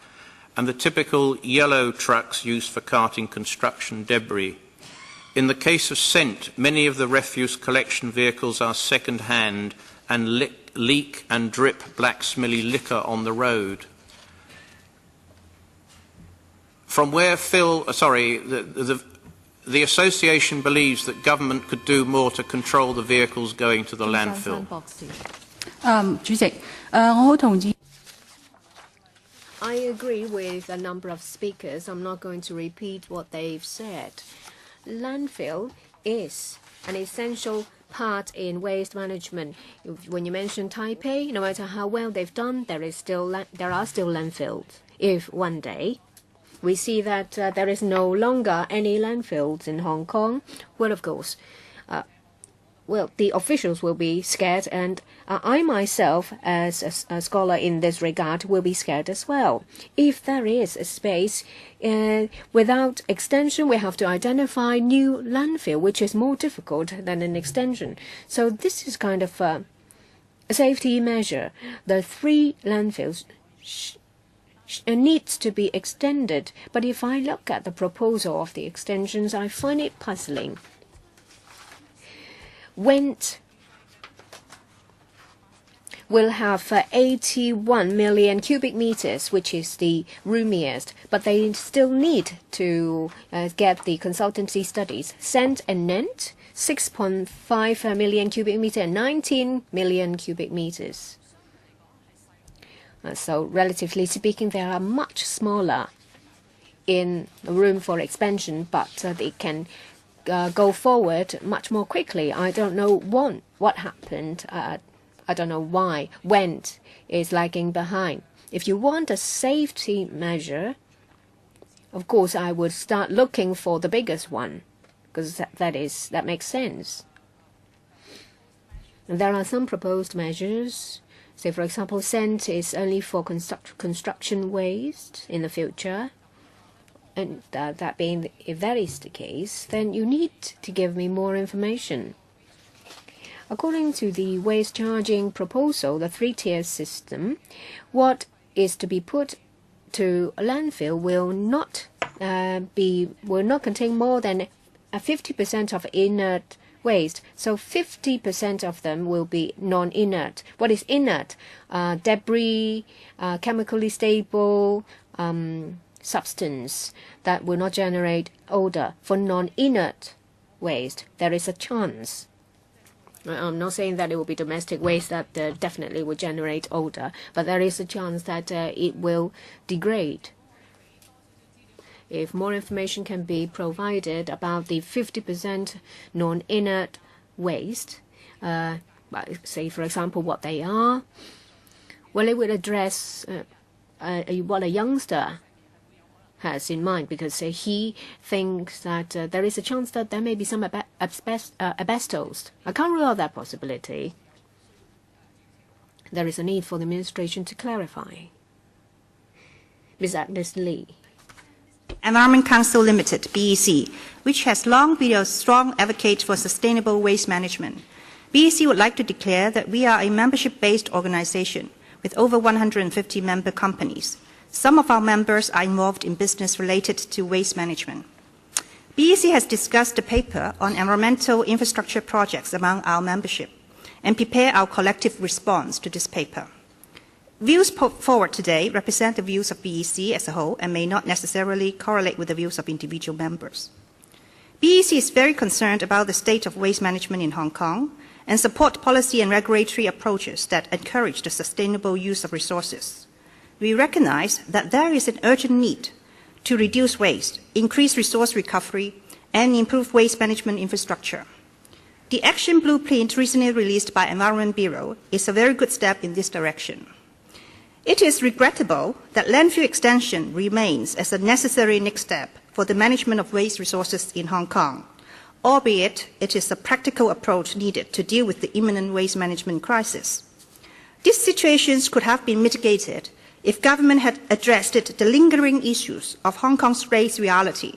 and the typical yellow trucks used for carting construction debris. In the case of Scent, many of the refuse collection vehicles are second-hand and leak and drip black smelly liquor on the road. From where the association believes that government could do more to control the vehicles going to the landfill. 主席，我好同意。 I agree with a number of speakers. I'm not going to repeat what they've said. Landfill is an essential part in waste management. When you mention Taipei, no matter how well they've done, there are still landfills. If one day we see that there is no longer any landfills in Hong Kong, well, of course, the officials will be scared, and I myself, as a scholar in this regard, will be scared as well. If there is a space without extension, we have to identify new landfill, which is more difficult than an extension. So this is kind of a safety measure. The 3 landfills needs to be extended, but if I look at the proposal of the extensions, I find it puzzling. Wendt will have 81 million cubic meters, which is the roomiest, but they still need to get the consultancy studies. Sent and Nent, 6.5 million cubic meters and 19 million cubic meters. So relatively speaking, they are much smaller in room for expansion, but they can go forward much more quickly. I don't know what happened. I don't know why Wendt is lagging behind. If you want a safety measure, of course I would start looking for the biggest one, because that makes sense. And there are some proposed measures. Say, for example, Sent is only for construction waste in the future. And that being, if that is the case, then you need to give me more information. According to the waste charging proposal, the 3-tier system, what is to be put to a landfill will not contain more than 50% of inert waste. So 50% of them will be non-inert. What is inert? Debris, chemically stable, substance that will not generate odor. For non-inert waste, there is a chance. I'm not saying that it will be domestic waste that definitely will generate odor, but there is a chance that it will degrade. If more information can be provided about the 50% non-inert waste, say for example what they are, well, it will address what a youngster has in mind, because he thinks that there is a chance that there may be some asbestos. I can't rule out that possibility. There is a need for the administration to clarify. Ms. Agnes Lee. Environment Council Limited, BEC, which has long been a strong advocate for sustainable waste management. BEC would like to declare that we are a membership-based organization with over 150 member companies. Some of our members are involved in business related to waste management. BEC has discussed a paper on environmental infrastructure projects among our membership and prepare our collective response to this paper. Views put forward today represent the views of BEC as a whole and may not necessarily correlate with the views of individual members. BEC is very concerned about the state of waste management in Hong Kong and support policy and regulatory approaches that encourage the sustainable use of resources. We recognize that there is an urgent need to reduce waste, increase resource recovery, and improve waste management infrastructure. The action blueprint recently released by Environment Bureau is a very good step in this direction. It is regrettable that landfill extension remains as a necessary next step for the management of waste resources in Hong Kong, albeit it is a practical approach needed to deal with the imminent waste management crisis. These situations could have been mitigated if government had addressed the lingering issues of Hong Kong's waste reality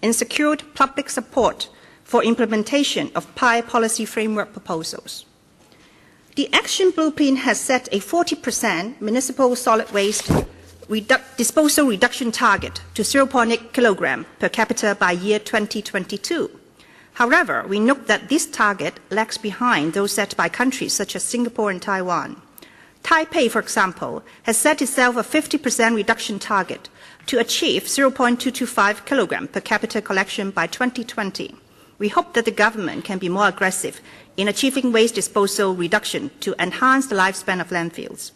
and secured public support for implementation of PI policy framework proposals. The action blueprint has set a 40% municipal solid waste disposal reduction target to 0.8 kilogram per capita by year 2022. However, we note that this target lags behind those set by countries such as Singapore and Taiwan. Taipei, for example, has set itself a 50% reduction target to achieve 0.225 kilogram per capita collection by 2020. We hope that the government can be more aggressive in achieving waste disposal reduction to enhance the lifespan of landfills.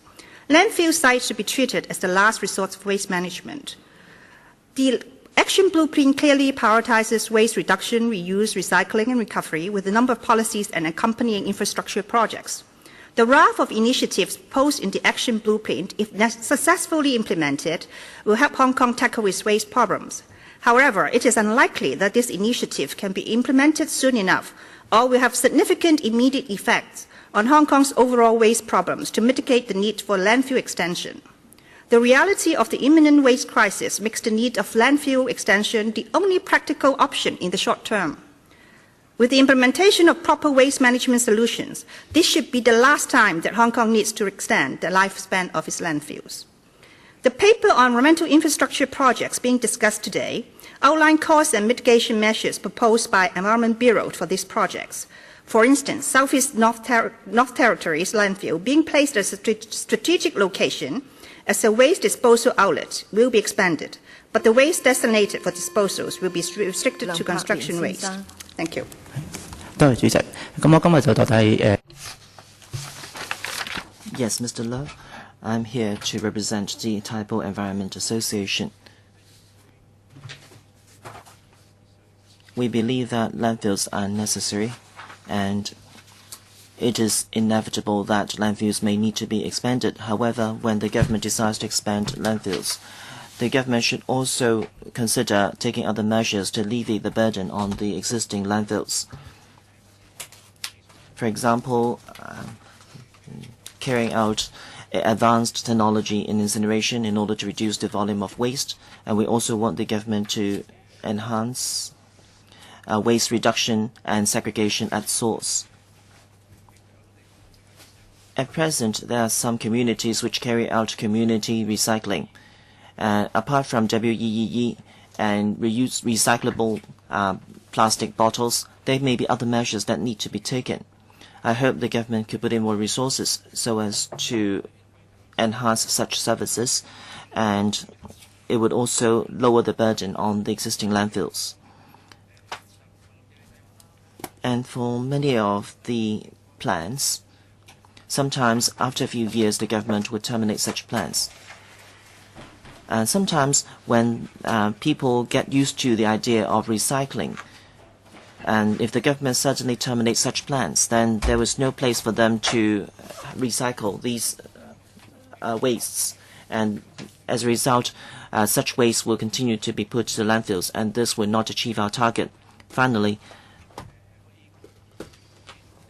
Landfill sites should be treated as the last resort of waste management. The Action Blueprint clearly prioritizes waste reduction, reuse, recycling, and recovery with a number of policies and accompanying infrastructure projects. The raft of initiatives posed in the Action Blueprint, if successfully implemented, will help Hong Kong tackle its waste problems. However, it is unlikely that this initiative can be implemented soon enough or will have significant immediate effects on Hong Kong's overall waste problems to mitigate the need for landfill extension. The reality of the imminent waste crisis makes the need of landfill extension the only practical option in the short term. With the implementation of proper waste management solutions, this should be the last time that Hong Kong needs to extend the lifespan of its landfills. The paper on environmental infrastructure projects being discussed today outline cost and mitigation measures proposed by Environment Bureau for these projects. For instance, Southeast North Territories landfill being placed as a strategic location as a waste disposal outlet will be expanded, but the waste designated for disposals will be restricted to construction waste. Thank you. 多謝主席。咁我今日就代替 Yes, Mr. Low. I'm here to represent the Taipo Environment Association. We believe that landfills are necessary, and it is inevitable that landfills may need to be expanded. However, when the government decides to expand landfills, the government should also consider taking other measures to alleviate the burden on the existing landfills. For example, carrying out advanced technology in incineration in order to reduce the volume of waste, and we also want the government to enhance waste reduction and segregation at source. At present, there are some communities which carry out community recycling. Apart from WEEE and recyclable plastic bottles, there may be other measures that need to be taken. I hope the government could put in more resources so as to enhance such services, and it would also lower the burden on the existing landfills. And for many of the plans, sometimes after a few years the government would terminate such plans. And sometimes when people get used to the idea of recycling, and if the government suddenly terminates such plans, then there was no place for them to recycle these wastes. And as a result, such waste will continue to be put to landfills, and this will not achieve our target. Finally,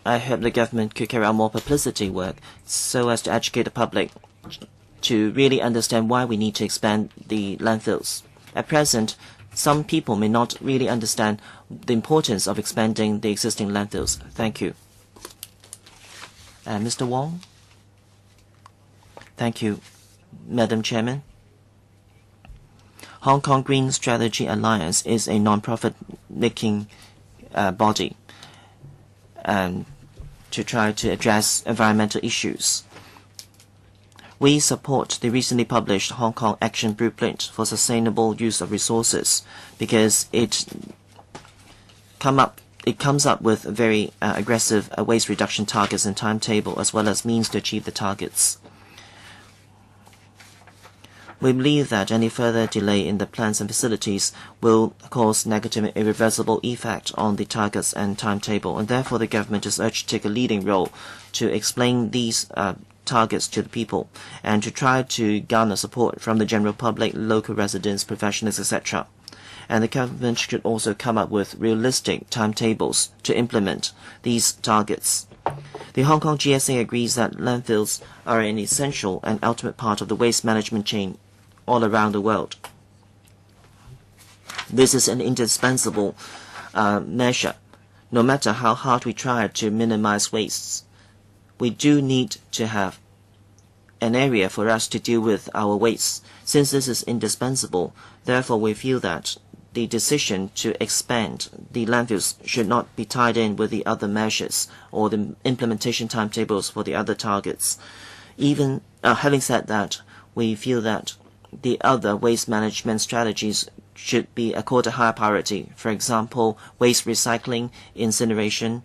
I hope the government could carry out more publicity work so as to educate the public to really understand why we need to expand the landfills. At present, some people may not really understand the importance of expanding the existing landfills. Thank you. Mr. Wong? Thank you, Madam Chairman. Hong Kong Green Strategy Alliance is a non-profit making body to try to address environmental issues. We support the recently published Hong Kong Action Blueprint for Sustainable Use of Resources because it comes up with very aggressive waste reduction targets and timetable, as well as means to achieve the targets. We believe that any further delay in the plans and facilities will cause negative and irreversible effect on the targets and timetable, and therefore the government is urged to take a leading role to explain these targets to the people and to try to garner support from the general public, local residents, professionals, etc. And the government should also come up with realistic timetables to implement these targets. The Hong Kong GSA agrees that landfills are an essential and ultimate part of the waste management chain all around the world. This is an indispensable measure. No matter how hard we try to minimize wastes, we do need to have an area for us to deal with our wastes. Since this is indispensable, therefore we feel that the decision to expand the landfills should not be tied in with the other measures or the implementation timetables for the other targets. Even having said that, we feel that the other waste management strategies should be accorded higher priority. For example, waste recycling, incineration,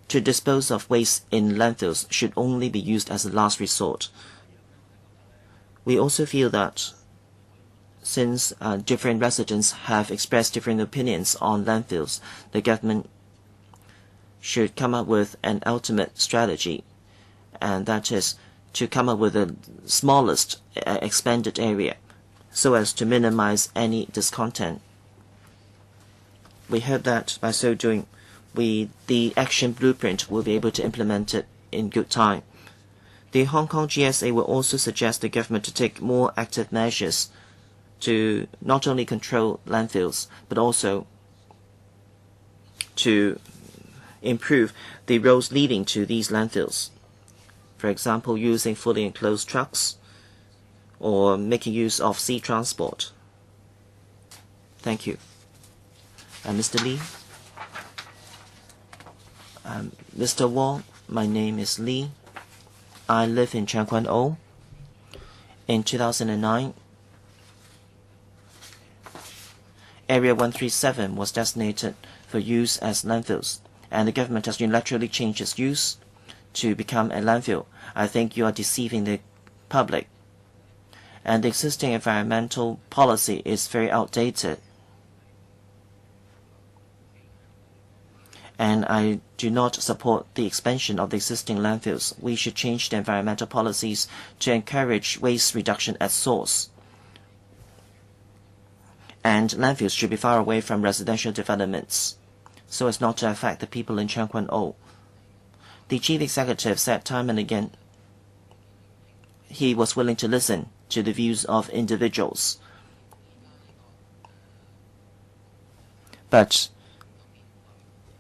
to dispose of waste in landfills should only be used as a last resort. We also feel that since different residents have expressed different opinions on landfills, the government should come up with an ultimate strategy, and that is to come up with the smallest expanded area so as to minimize any discontent. We hope that by so doing, the action blueprint will be able to implement it in good time. The Hong Kong GSA will also suggest the government to take more active measures to not only control landfills, but also to improve the roads leading to these landfills. For example, using fully enclosed trucks or making use of sea transport. Thank you. Mr. Lee? Mr. Wong, my name is Lee. I live in Tseung Kwan O. In 2009, Area 137 was designated for use as landfills, and the government has unilaterally changed its use to become a landfill. I think you are deceiving the public. And the existing environmental policy is very outdated. And I do not support the expansion of the existing landfills. We should change the environmental policies to encourage waste reduction at source. And landfills should be far away from residential developments, so as not to affect the people in Tseung Kwan O. The chief executive said time and again he was willing to listen to the views of individuals. But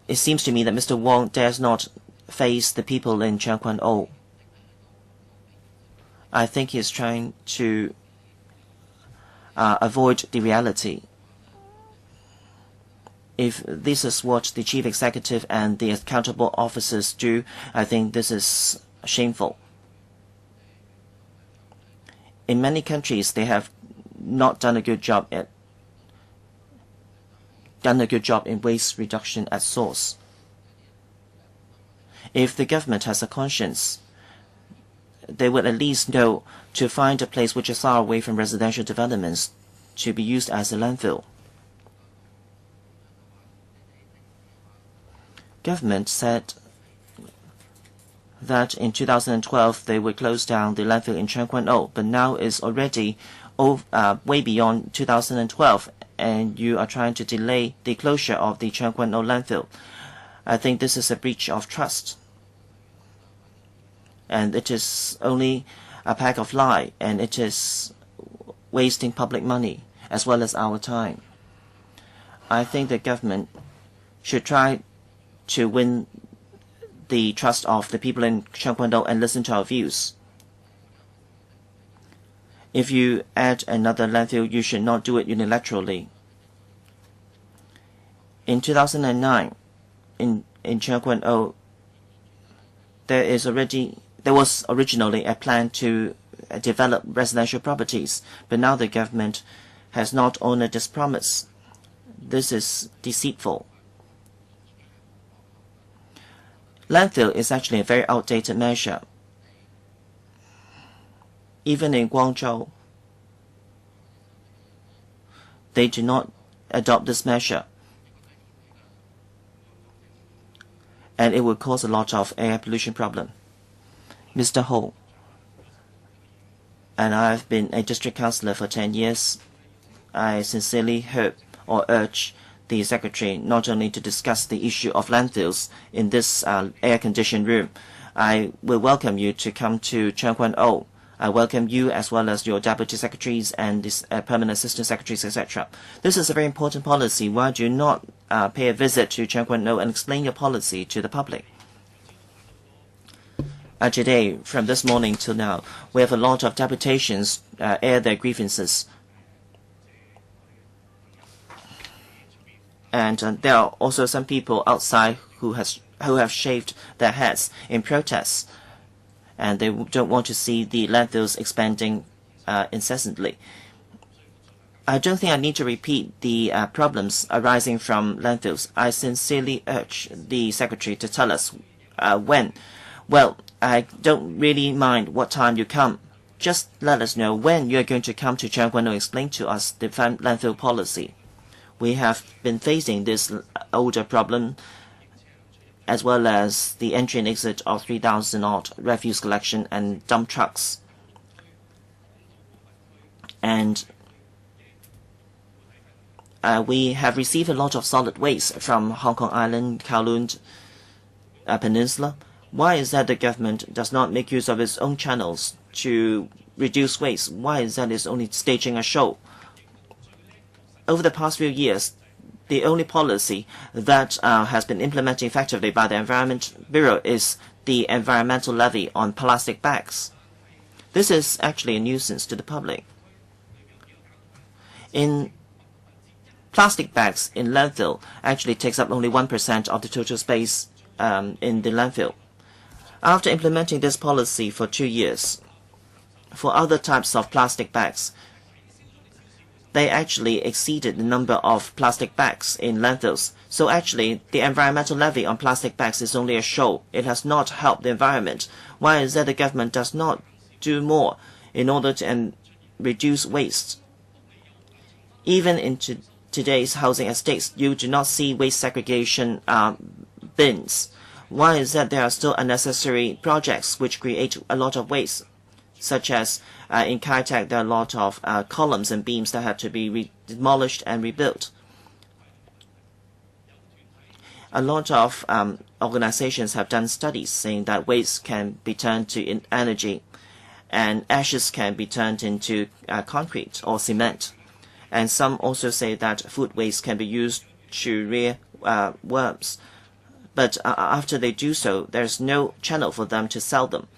it seems to me that Mr. Wong dares not face the people in Tseung Kwan O. I think he is trying to avoid the reality. If this is what the chief executive and the accountable officers do, I think this is shameful. In many countries, they have not done a good job in waste reduction at source. If the government has a conscience, they would at least know to find a place which is far away from residential developments to be used as a landfill. Government said that in 2012 they would close down the landfill in Tseung Kwan O, but now it's already way beyond 2012, and you are trying to delay the closure of the Tseung Kwan O landfill. I think this is a breach of trust, and it is only a pack of lies, and it is wasting public money as well as our time. I think the government should try to win the trust of the people in Tseung Kwan O and listen to our views. If you add another landfill, you should not do it unilaterally. In 2009, in Tseung Kwan O, there was originally a plan to develop residential properties, but now the government has not honored this promise. This is deceitful. Landfill is actually a very outdated measure. Even in Guangzhou, they do not adopt this measure, and it would cause a lot of air pollution problem. Mr. Ho, and I've been a district councillor for 10 years. I sincerely hope or urge the Secretary not only to discuss the issue of landfills in this air-conditioned room. I will welcome you to come to Tseung Kwan O. I welcome you as well as your deputy secretaries and this, permanent assistant secretaries, etc. This is a very important policy. Why do you not pay a visit to Tseung Kwan O and explain your policy to the public? Today, from this morning till now, we have a lot of deputations air their grievances. And there are also some people outside who have shaved their heads in protest, and they don't want to see the landfills expanding incessantly. I don't think I need to repeat the problems arising from landfills. I sincerely urge the Secretary to tell us when. Well, I don't really mind what time you come. Just let us know when you're going to come to Chiang Kwan and explain to us the landfill policy. We have been facing this odor problem as well as the entry and exit of 3,000 odd refuse collection and dump trucks. And we have received a lot of solid waste from Hong Kong Island, Kowloon Peninsula. Why is that the government does not make use of its own channels to reduce waste? Why is that it's only staging a show? Over the past few years, the only policy that has been implemented effectively by the Environment Bureau is the environmental levy on plastic bags. This is actually a nuisance to the public. In plastic bags in landfill actually takes up only 1% of the total space in the landfill. After implementing this policy for 2 years, for other types of plastic bags, they actually exceeded the number of plastic bags in landfills. So actually, the environmental levy on plastic bags is only a show. It has not helped the environment. Why is that the government does not do more in order to reduce waste? Even in today's housing estates, you do not see waste segregation bins. Why is that there are still unnecessary projects which create a lot of waste? Such as in Kai Tak, there are a lot of columns and beams that had to be demolished and rebuilt. A lot of organizations have done studies saying that waste can be turned to energy and ashes can be turned into concrete or cement. And some also say that food waste can be used to rear worms. But after they do so, there's no channel for them to sell them.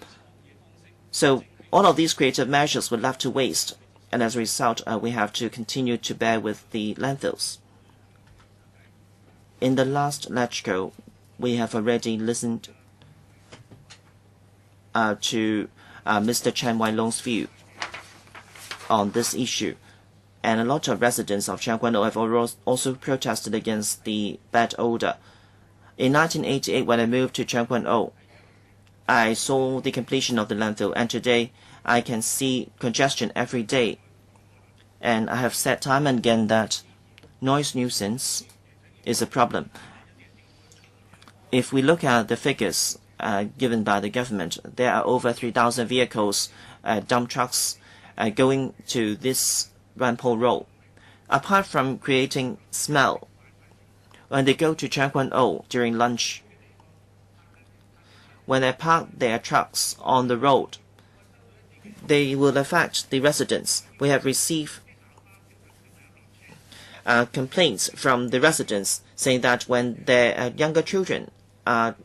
So all of these creative measures were left to waste, and as a result, we have to continue to bear with the landfills. In the last lecture, we have already listened to Mr. Chen Wai-long's view on this issue, and a lot of residents of Chiang Kwan-o have also protested against the bad odor. In 1988, when I moved to Chiang Kwan-o, I saw the completion of the landfill, and today I can see congestion every day. And I have said time and again that noise nuisance is a problem. If we look at the figures given by the government, there are over 3,000 vehicles, dump trucks, going to this Ranpo Road. Apart from creating smell, when they go to Chiang Kwan-o during lunch, when they park their trucks on the road, they will affect the residents. We have received complaints from the residents saying that when their younger children are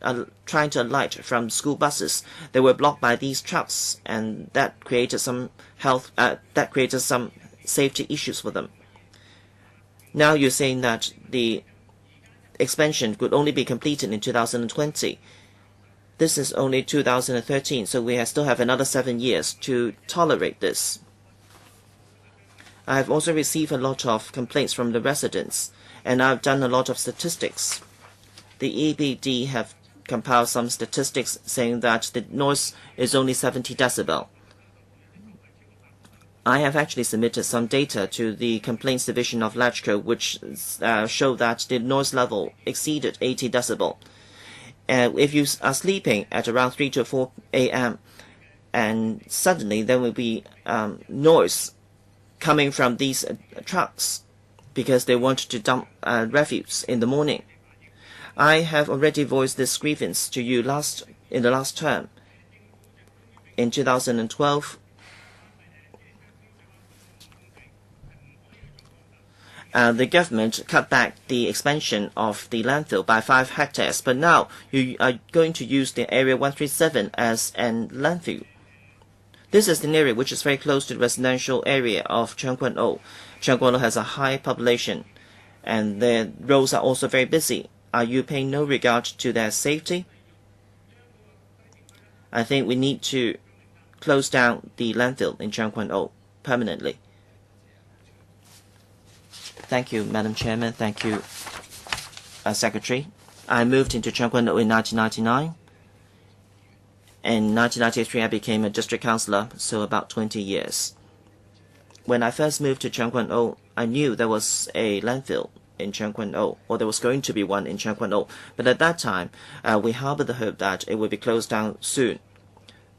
trying to alight from school buses, they were blocked by these trucks, and that created some safety issues for them. Now you're saying that the expansion could only be completed in 2020. This is only 2013, so we still have another 7 years to tolerate this. I have also received a lot of complaints from the residents, and I've done a lot of statistics. The EPD have compiled some statistics saying that the noise is only 70 decibel. I have actually submitted some data to the Complaints Division of LegCo, which show that the noise level exceeded 80 decibel. If you are sleeping at around 3 to 4 a.m. and suddenly there will be noise coming from these trucks because they want to dump refuse in the morning. I have already voiced this grievance to you in the last term. In 2012, the government cut back the expansion of the landfill by 5 hectares, but now you are going to use the Area 137 as an landfill. This is an area which is very close to the residential area of Chiang Kwan-o. Chiang Kwan-o has a high population, and the roads are also very busy. Are you paying no regard to their safety? I think we need to close down the landfill in Chiang Kwan-o permanently. Thank you, Madam Chairman. Thank you, Secretary. I moved into Chiang Kwan-o in 1999. In 1993, I became a district councillor, so about 20 years. When I first moved to Tseung Kwan O, I knew there was a landfill in Tseung Kwan O, or there was going to be one in Tseung Kwan O. But at that time, we harbored the hope that it would be closed down soon.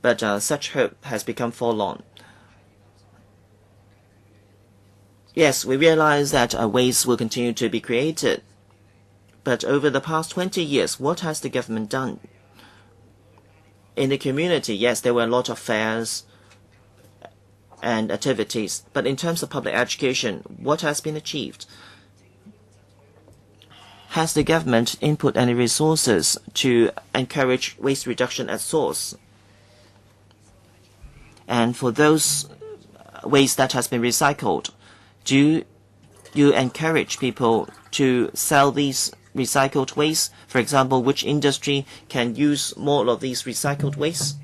But such hope has become forlorn. Yes, we realize that waste will continue to be created. But over the past 20 years, what has the government done? In the community, yes, there were a lot of fairs and activities. But in terms of public education, what has been achieved? Has the government input any resources to encourage waste reduction at source? And for those waste that has been recycled, do you encourage people to sell these recycled waste? For example, which industry can use more of these recycled waste?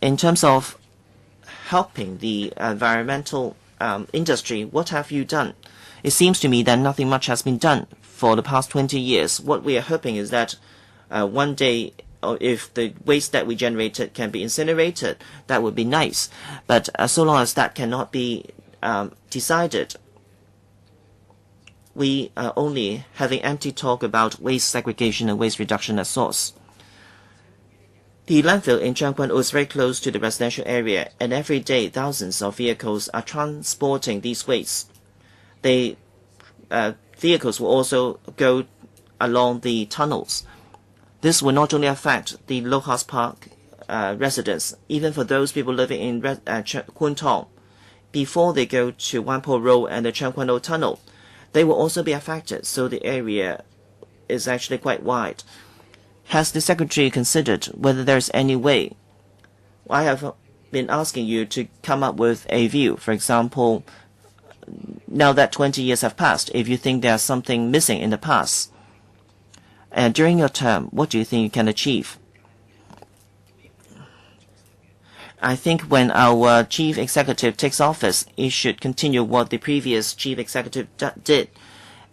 In terms of helping the environmental industry, what have you done? It seems to me that nothing much has been done for the past 20 years. What we are hoping is that one day, if the waste that we generated can be incinerated, that would be nice. But so long as that cannot be decided, we are only having empty talk about waste segregation and waste reduction at source. The landfill in Tseung Kwan O is very close to the residential area, and every day thousands of vehicles are transporting these wastes. The vehicles will also go along the tunnels. This will not only affect the Lohas Park residents, even for those people living in Kwun Tong. Before they go to Wan Po Road and the Tseung Kwan O Tunnel, they will also be affected, so the area is actually quite wide. Has the Secretary considered whether there is any way? I have been asking you to come up with a view. For example, now that 20 years have passed, if you think there's something missing in the past, and during your term, what do you think you can achieve? I think when our chief executive takes office, he should continue what the previous chief executive did.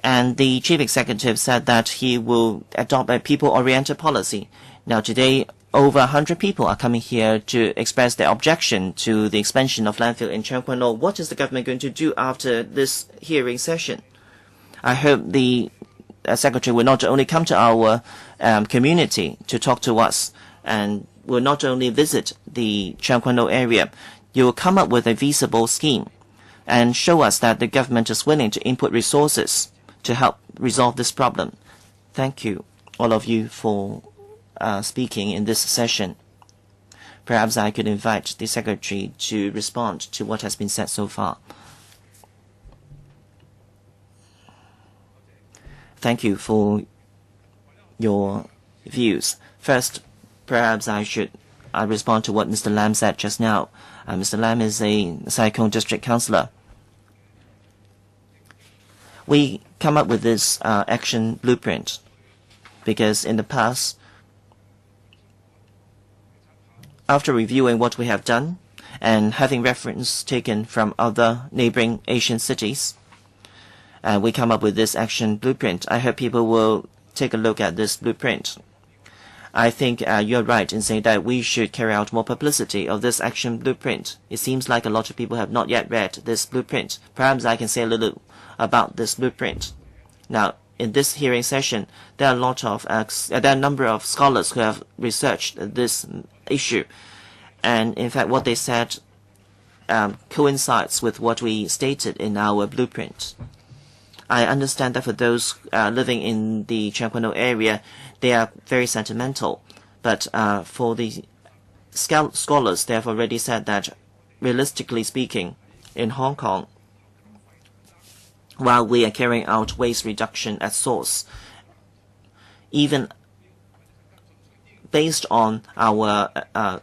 And the chief executive said that he will adopt a people-oriented policy. Now today, over 100 people are coming here to express their objection to the expansion of landfill in Tseung Kwan O. What is the government going to do after this hearing session? I hope the Secretary will not only come to our community to talk to us and will not only visit the Tseung Kwan O area. You will come up with a feasible scheme and show us that the government is willing to input resources to help resolve this problem. Thank you, all of you, for speaking in this session. Perhaps I could invite the Secretary to respond to what has been said so far. Thank you for your views. First, perhaps I should respond to what Mr. Lam said just now. Mr. Lam is a Sai Kung district councillor. We come up with this action blueprint because in the past, after reviewing what we have done and having reference taken from other neighboring Asian cities, we come up with this action blueprint. I hope people will take a look at this blueprint. I think you're right in saying that we should carry out more publicity of this action blueprint. It seems like a lot of people have not yet read this blueprint. Perhaps I can say a little about this blueprint. Now, in this hearing session, there are a number of scholars who have researched this issue, and in fact, what they said coincides with what we stated in our blueprint. I understand that for those living in the Tseung Kwan O area, they are very sentimental. But for the scholars, they have already said that, realistically speaking, in Hong Kong, while we are carrying out waste reduction at source, even based on our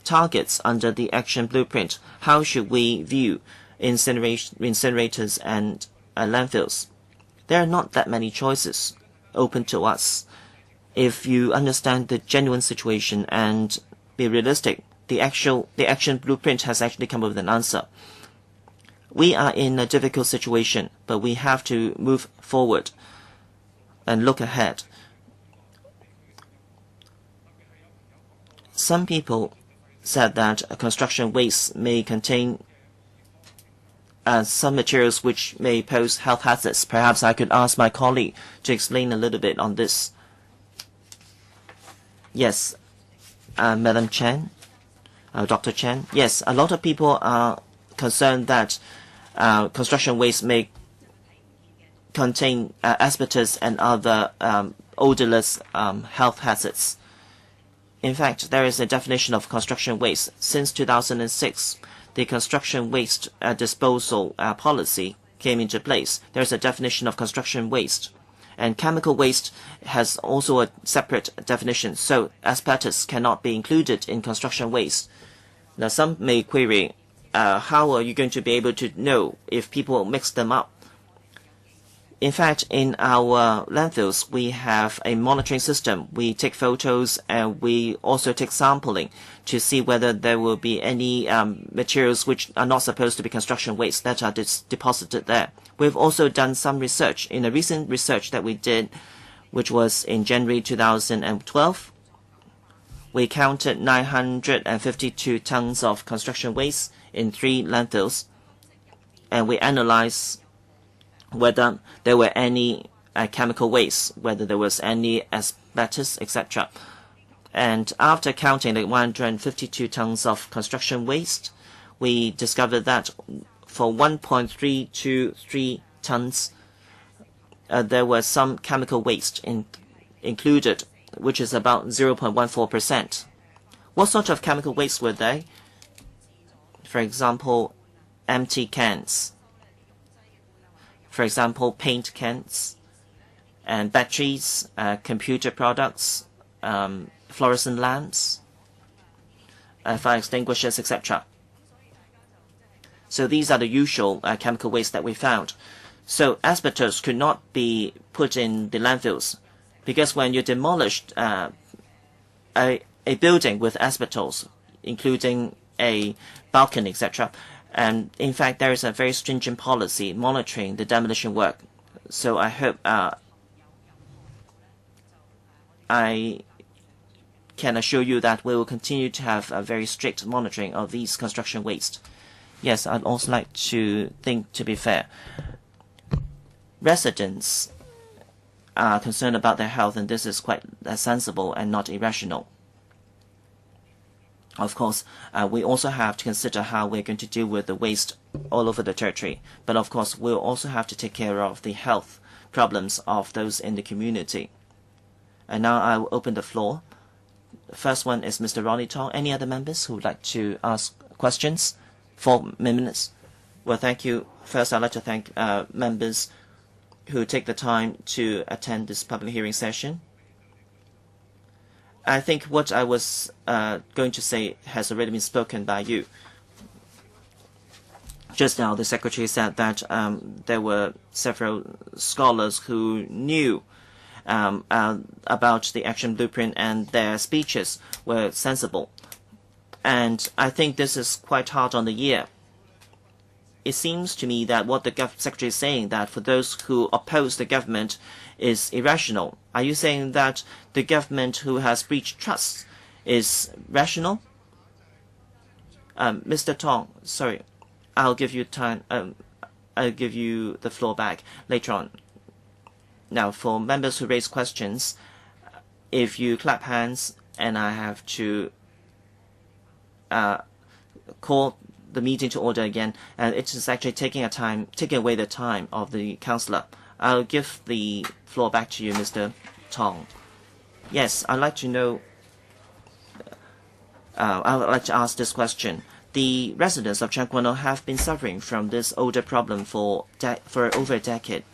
targets under the action blueprint, how should we view incinerators and landfills? There are not that many choices open to us. If you understand the genuine situation and be realistic, the action blueprint has actually come up with an answer. We are in a difficult situation, but we have to move forward and look ahead. Some people said that construction waste may contain some materials which may pose health hazards. Perhaps I could ask my colleague to explain a little bit on this. Yes, Madam Chen, Dr. Chen. Yes, a lot of people are concerned that construction waste may contain asbestos and other odorless health hazards. In fact, there is a definition of construction waste. Since 2006, the construction waste disposal policy came into place. There is a definition of construction waste. And chemical waste has also a separate definition, so asbestos cannot be included in construction waste. Now, some may query, how are you going to be able to know if people mix them up? In fact, in our landfills, we have a monitoring system. We take photos and we also take sampling to see whether there will be any materials which are not supposed to be construction waste that are deposited there. We've also done some research. In a recent research that we did, which was in January 2012, we counted 952 tons of construction waste in 3 landfills, and we analyzed whether there were any chemical waste, whether there was any asbestos, etc. And after counting the 152 tons of construction waste, we discovered that for 1.323 tons, there was some chemical waste included, which is about 0.14%. What sort of chemical waste were they? For example, empty cans. For example, paint cans and batteries, computer products, fluorescent lamps, fire extinguishers, etc. So these are the usual chemical waste that we found. So asbestos could not be put in the landfills because when you demolished a building with asbestos, including a balcony, etc., and in fact, there is a very stringent policy monitoring the demolition work. So I hope I can assure you that we will continue to have a very strict monitoring of these construction waste. Yes, I'd also like to think, to be fair, residents are concerned about their health, and this is quite sensible and not irrational. Of course, we also have to consider how we're going to deal with the waste all over the territory. But of course, we'll also have to take care of the health problems of those in the community. And now I will open the floor. The first one is Mr. Ronnie Tong. Any other members who would like to ask questions? 4 minutes. Well, thank you. First, I'd like to thank members who take the time to attend this public hearing session. I think what I was going to say has already been spoken by you. Just now, the Secretary said that there were several scholars who knew about the action blueprint and their speeches were sensible. And I think this is quite hard on the ear. It seems to me that what the Secretary is saying, that for those who oppose the government, is irrational. Are you saying that the government who has breached trust is rational? Mr. Tong, sorry, I'll give you time. I'll give you the floor back later on. Now, for members who raise questions, if you clap hands and I have to call the meeting to order again, and it is actually taking away the time of the councillor. I'll give the floor back to you, Mr. Tong. Yes, I'd like to know. I would like to ask this question. The residents of Changguano have been suffering from this odor problem for over a decade,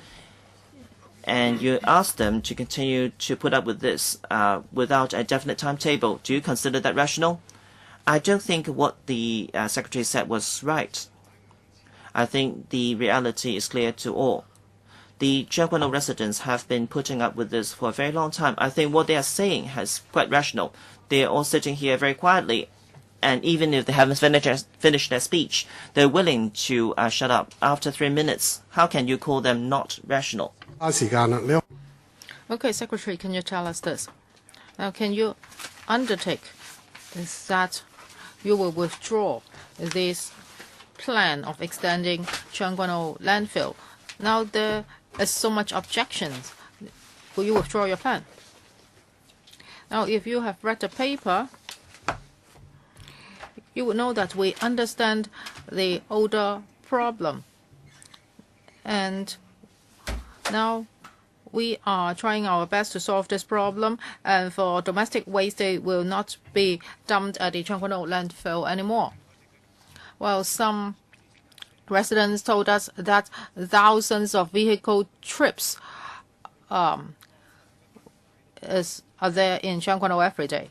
and you ask them to continue to put up with this without a definite timetable. Do you consider that rational? I don't think what the Secretary said was right. I think the reality is clear to all. The Changguano residents have been putting up with this for a very long time. I think what they are saying is quite rational. They are all sitting here very quietly, and even if they haven't finished their speech, they're willing to shut up after 3 minutes. How can you call them not rational? Okay, Secretary, can you tell us this? Now, can you undertake is that you will withdraw this plan of extending Changguano landfill. Now there is so much objections. Will you withdraw your plan? Now, if you have read the paper, you would know that we understand the odor problem. And now we are trying our best to solve this problem. And for domestic waste, they will not be dumped at the Changguano landfill anymore. Well, some residents told us that thousands of vehicle trips are there in Changguano every day.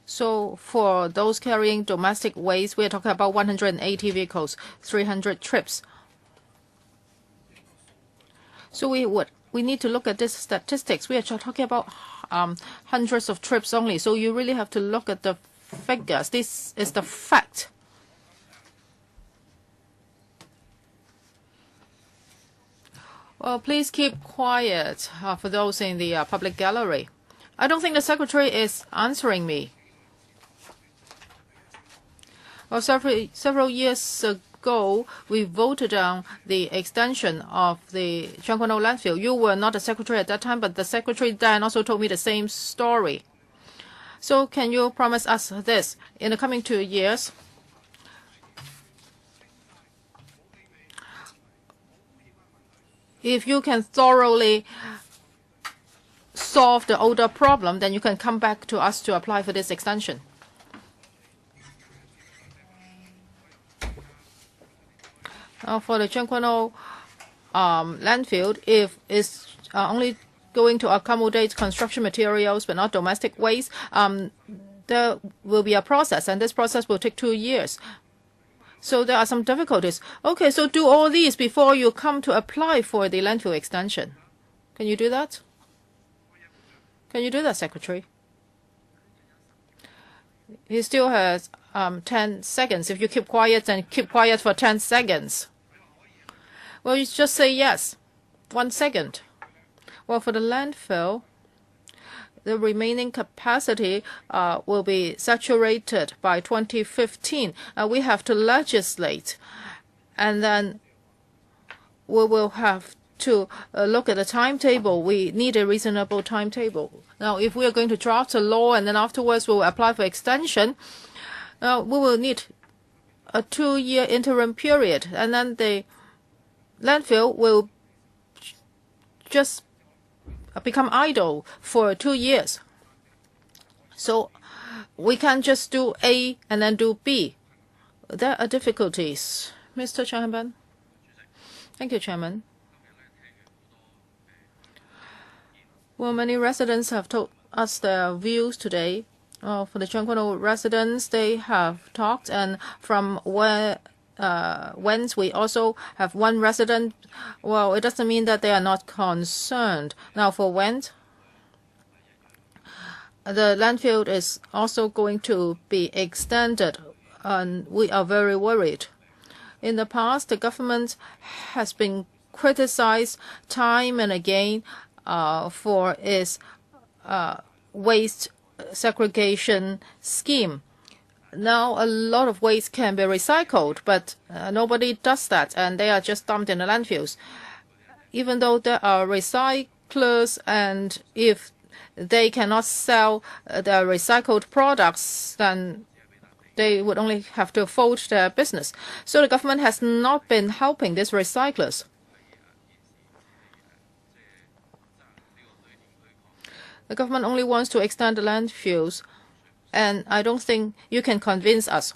So for those carrying domestic waste, we are talking about 180 vehicles, 300 trips. So we need to look at these statistics. We are talking about hundreds of trips only. So you really have to look at the figures. This is the fact. Well, please keep quiet for those in the public gallery. I don't think the secretary is answering me. Well, several years ago, we voted on the extension of the Changguano landfill. You were not the secretary at that time, but the secretary then also told me the same story. So can you promise us this? In the coming 2 years, if you can thoroughly solve the odor problem, then you can come back to us to apply for this extension. For the Changguano landfill, if it's only going to accommodate construction materials but not domestic waste, there will be a process, and this process will take 2 years. So there are some difficulties. Okay, so do all these before you come to apply for the landfill extension. Can you do that? Can you do that, Secretary? He still has 10 seconds. If you keep quiet, then keep quiet for 10 seconds. Well, you just say yes. 1 second. Well, for the landfill, the remaining capacity will be saturated by 2015. We have to legislate, and then we will have to look at the timetable. We need a reasonable timetable. Now, if we are going to draft a law and then afterwards we'll apply for extension, we will need a 2-year interim period, and then the landfill will just become idle for 2 years. So we can't just do A and then do B. There are difficulties. Mr. Chairman. Thank you, Chairman. Well, many residents have told us their views today. For the Changguano residents, they have talked, and from whence we also have one resident. Well, it doesn't mean that they are not concerned. Now, for Went, the landfill is also going to be extended, and we are very worried. In the past, the government has been criticized time and again for its waste segregation scheme. Now a lot of waste can be recycled, but nobody does that, and they are just dumped in the landfills. Even though there are recyclers, and if they cannot sell the recycled products, then they would only have to fold their business. So the government has not been helping these recyclers. The government only wants to extend the landfills, and I don't think you can convince us.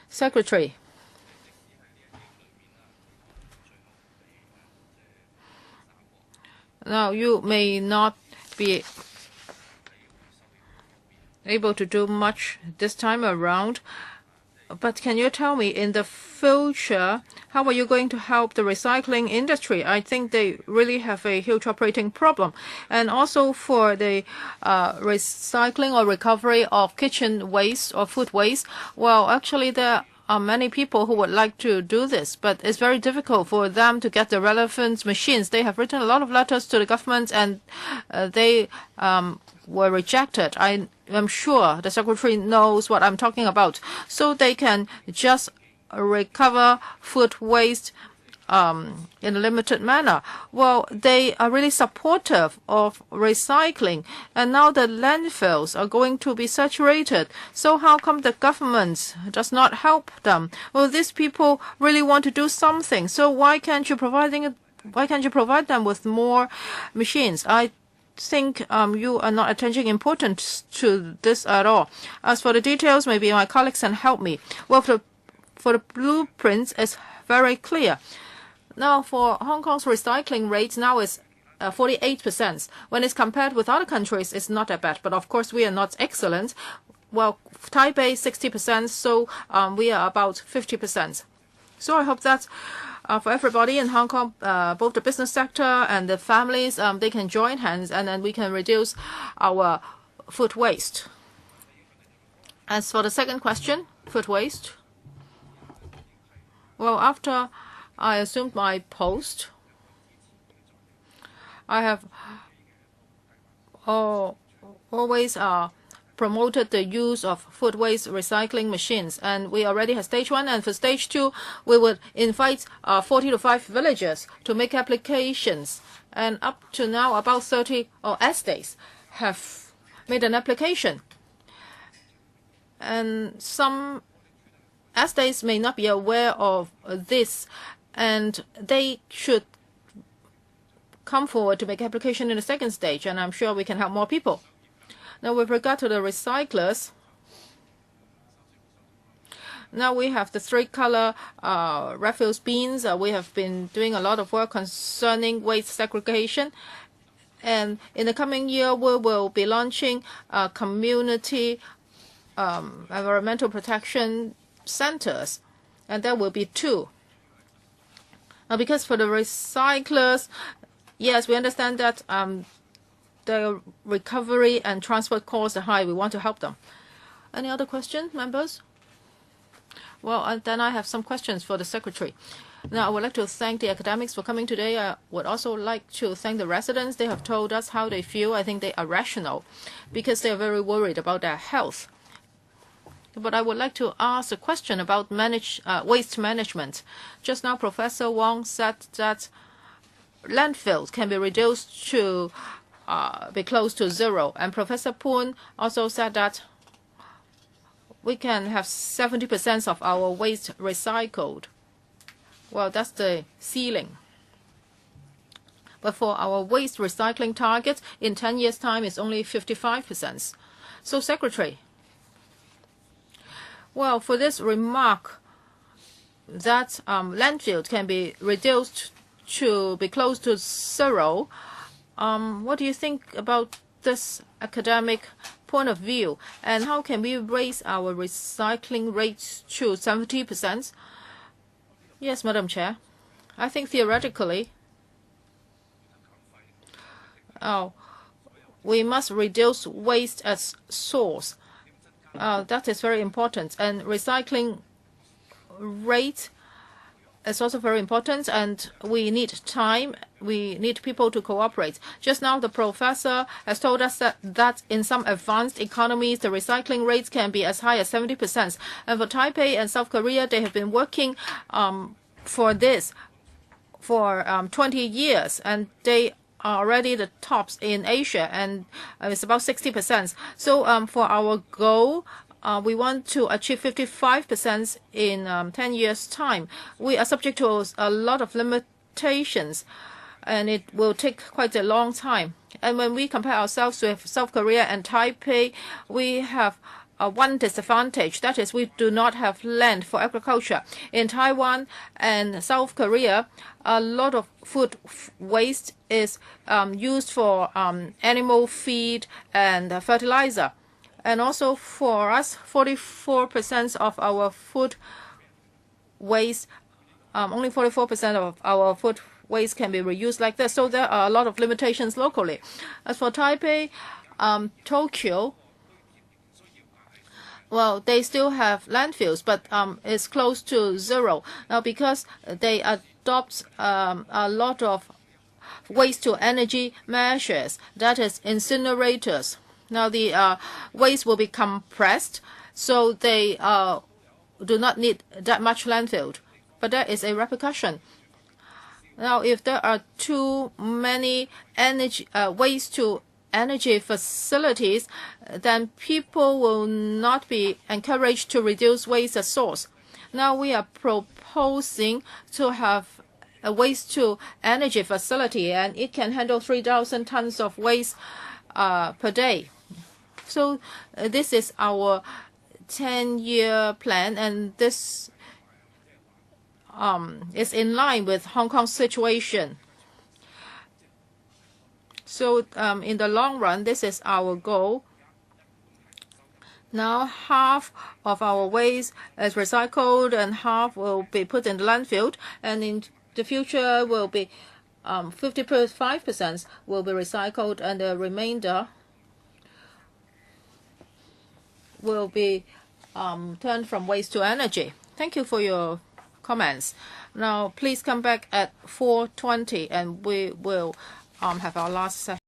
Secretary. Now, you may not be able to do much this time around, but can you tell me, in the future, how are you going to help the recycling industry? I think they really have a huge operating problem. And also for the recycling or recovery of kitchen waste or food waste, well, actually there are many people who would like to do this, but it's very difficult for them to get the relevant machines. They have written a lot of letters to the government, and they were rejected. I am sure the Secretary knows what I'm talking about. So they can just recover food waste in a limited manner. Well, they are really supportive of recycling, and now the landfills are going to be saturated. So how come the government does not help them? Well, these people really want to do something. So why can't you provide them with more machines? I think you are not attaching importance to this at all. As for the details, maybe my colleagues can help me. Well, for the blueprints, it's very clear. Now, for Hong Kong's recycling rate now is 48%. When it's compared with other countries, it's not that bad. But of course, we are not excellent. Well, Taipei 60%, so we are about 50%. So I hope that for everybody in Hong Kong, both the business sector and the families, they can join hands, and then we can reduce our food waste. As for the second question, food waste. Well, after I assumed my post, I have always promoted the use of food waste recycling machines, and we already have stage 1, and for stage 2 we would invite 40 to 5 villages to make applications, and up to now about 30 estates have made an application, and some estates may not be aware of this, and they should come forward to make application in the second stage, and I'm sure we can help more people. Now, with regard to the recyclers, now we have the 3-color refuse bins. We have been doing a lot of work concerning waste segregation, and in the coming year we will be launching community environmental protection centers, and there will be 2. Now, because for the recyclers, yes, we understand that the recovery and transport costs are high. We want to help them. Any other questions, members? Well, then I have some questions for the Secretary. Now, I would like to thank the academics for coming today. I would also like to thank the residents. They have told us how they feel. I think they are rational because they are very worried about their health. But I would like to ask a question about waste management. Just now, Professor Wong said that landfills can be reduced to be close to 0. And Professor Poon also said that we can have 70% of our waste recycled. Well, that's the ceiling. But for our waste recycling target, in 10 years' time, it's only 55%. So, Secretary, well, for this remark that landfill can be reduced to be close to 0, what do you think about this academic point of view? And how can we raise our recycling rates to 70%? Yes, Madam Chair. I think theoretically, we must reduce waste at source. That is very important. And recycling rate is also very important, and we need time. We need people to cooperate. Just now, the professor has told us that in some advanced economies, the recycling rates can be as high as 70%. And for Taipei and South Korea, they have been working for this for 20 years, and they are already the tops in Asia, and it's about 60%. So for our goal, we want to achieve 55% in 10 years' time. We are subject to a lot of limitations, and it will take quite a long time. And when we compare ourselves with South Korea and Taipei, we have one disadvantage. That is, we do not have land for agriculture. In Taiwan and South Korea, a lot of food waste is used for animal feed and fertilizer. And also for us, 44% of our food waste, only 44% of our food waste can be reused like this. So there are a lot of limitations locally. As for Taipei, Tokyo, well, they still have landfills, but it's close to zero. Now, because they adopt a lot of waste-to-energy measures, that is incinerators. Now, the waste will be compressed, so they do not need that much landfill. But that is a repercussion. Now, if there are too many waste-to-energy facilities, then people will not be encouraged to reduce waste at source. Now, we are proposing to have a waste-to-energy facility, and it can handle 3,000 tons of waste per day. So this is our 10-year plan, and this is in line with Hong Kong's situation. So in the long run, this is our goal. Now, half of our waste is recycled and half will be put in the landfill, and in the future will be 55% will be recycled, and the remainder will be turned from waste to energy. Thank you for your comments. Now, please come back at 4:20, and we will have our last session.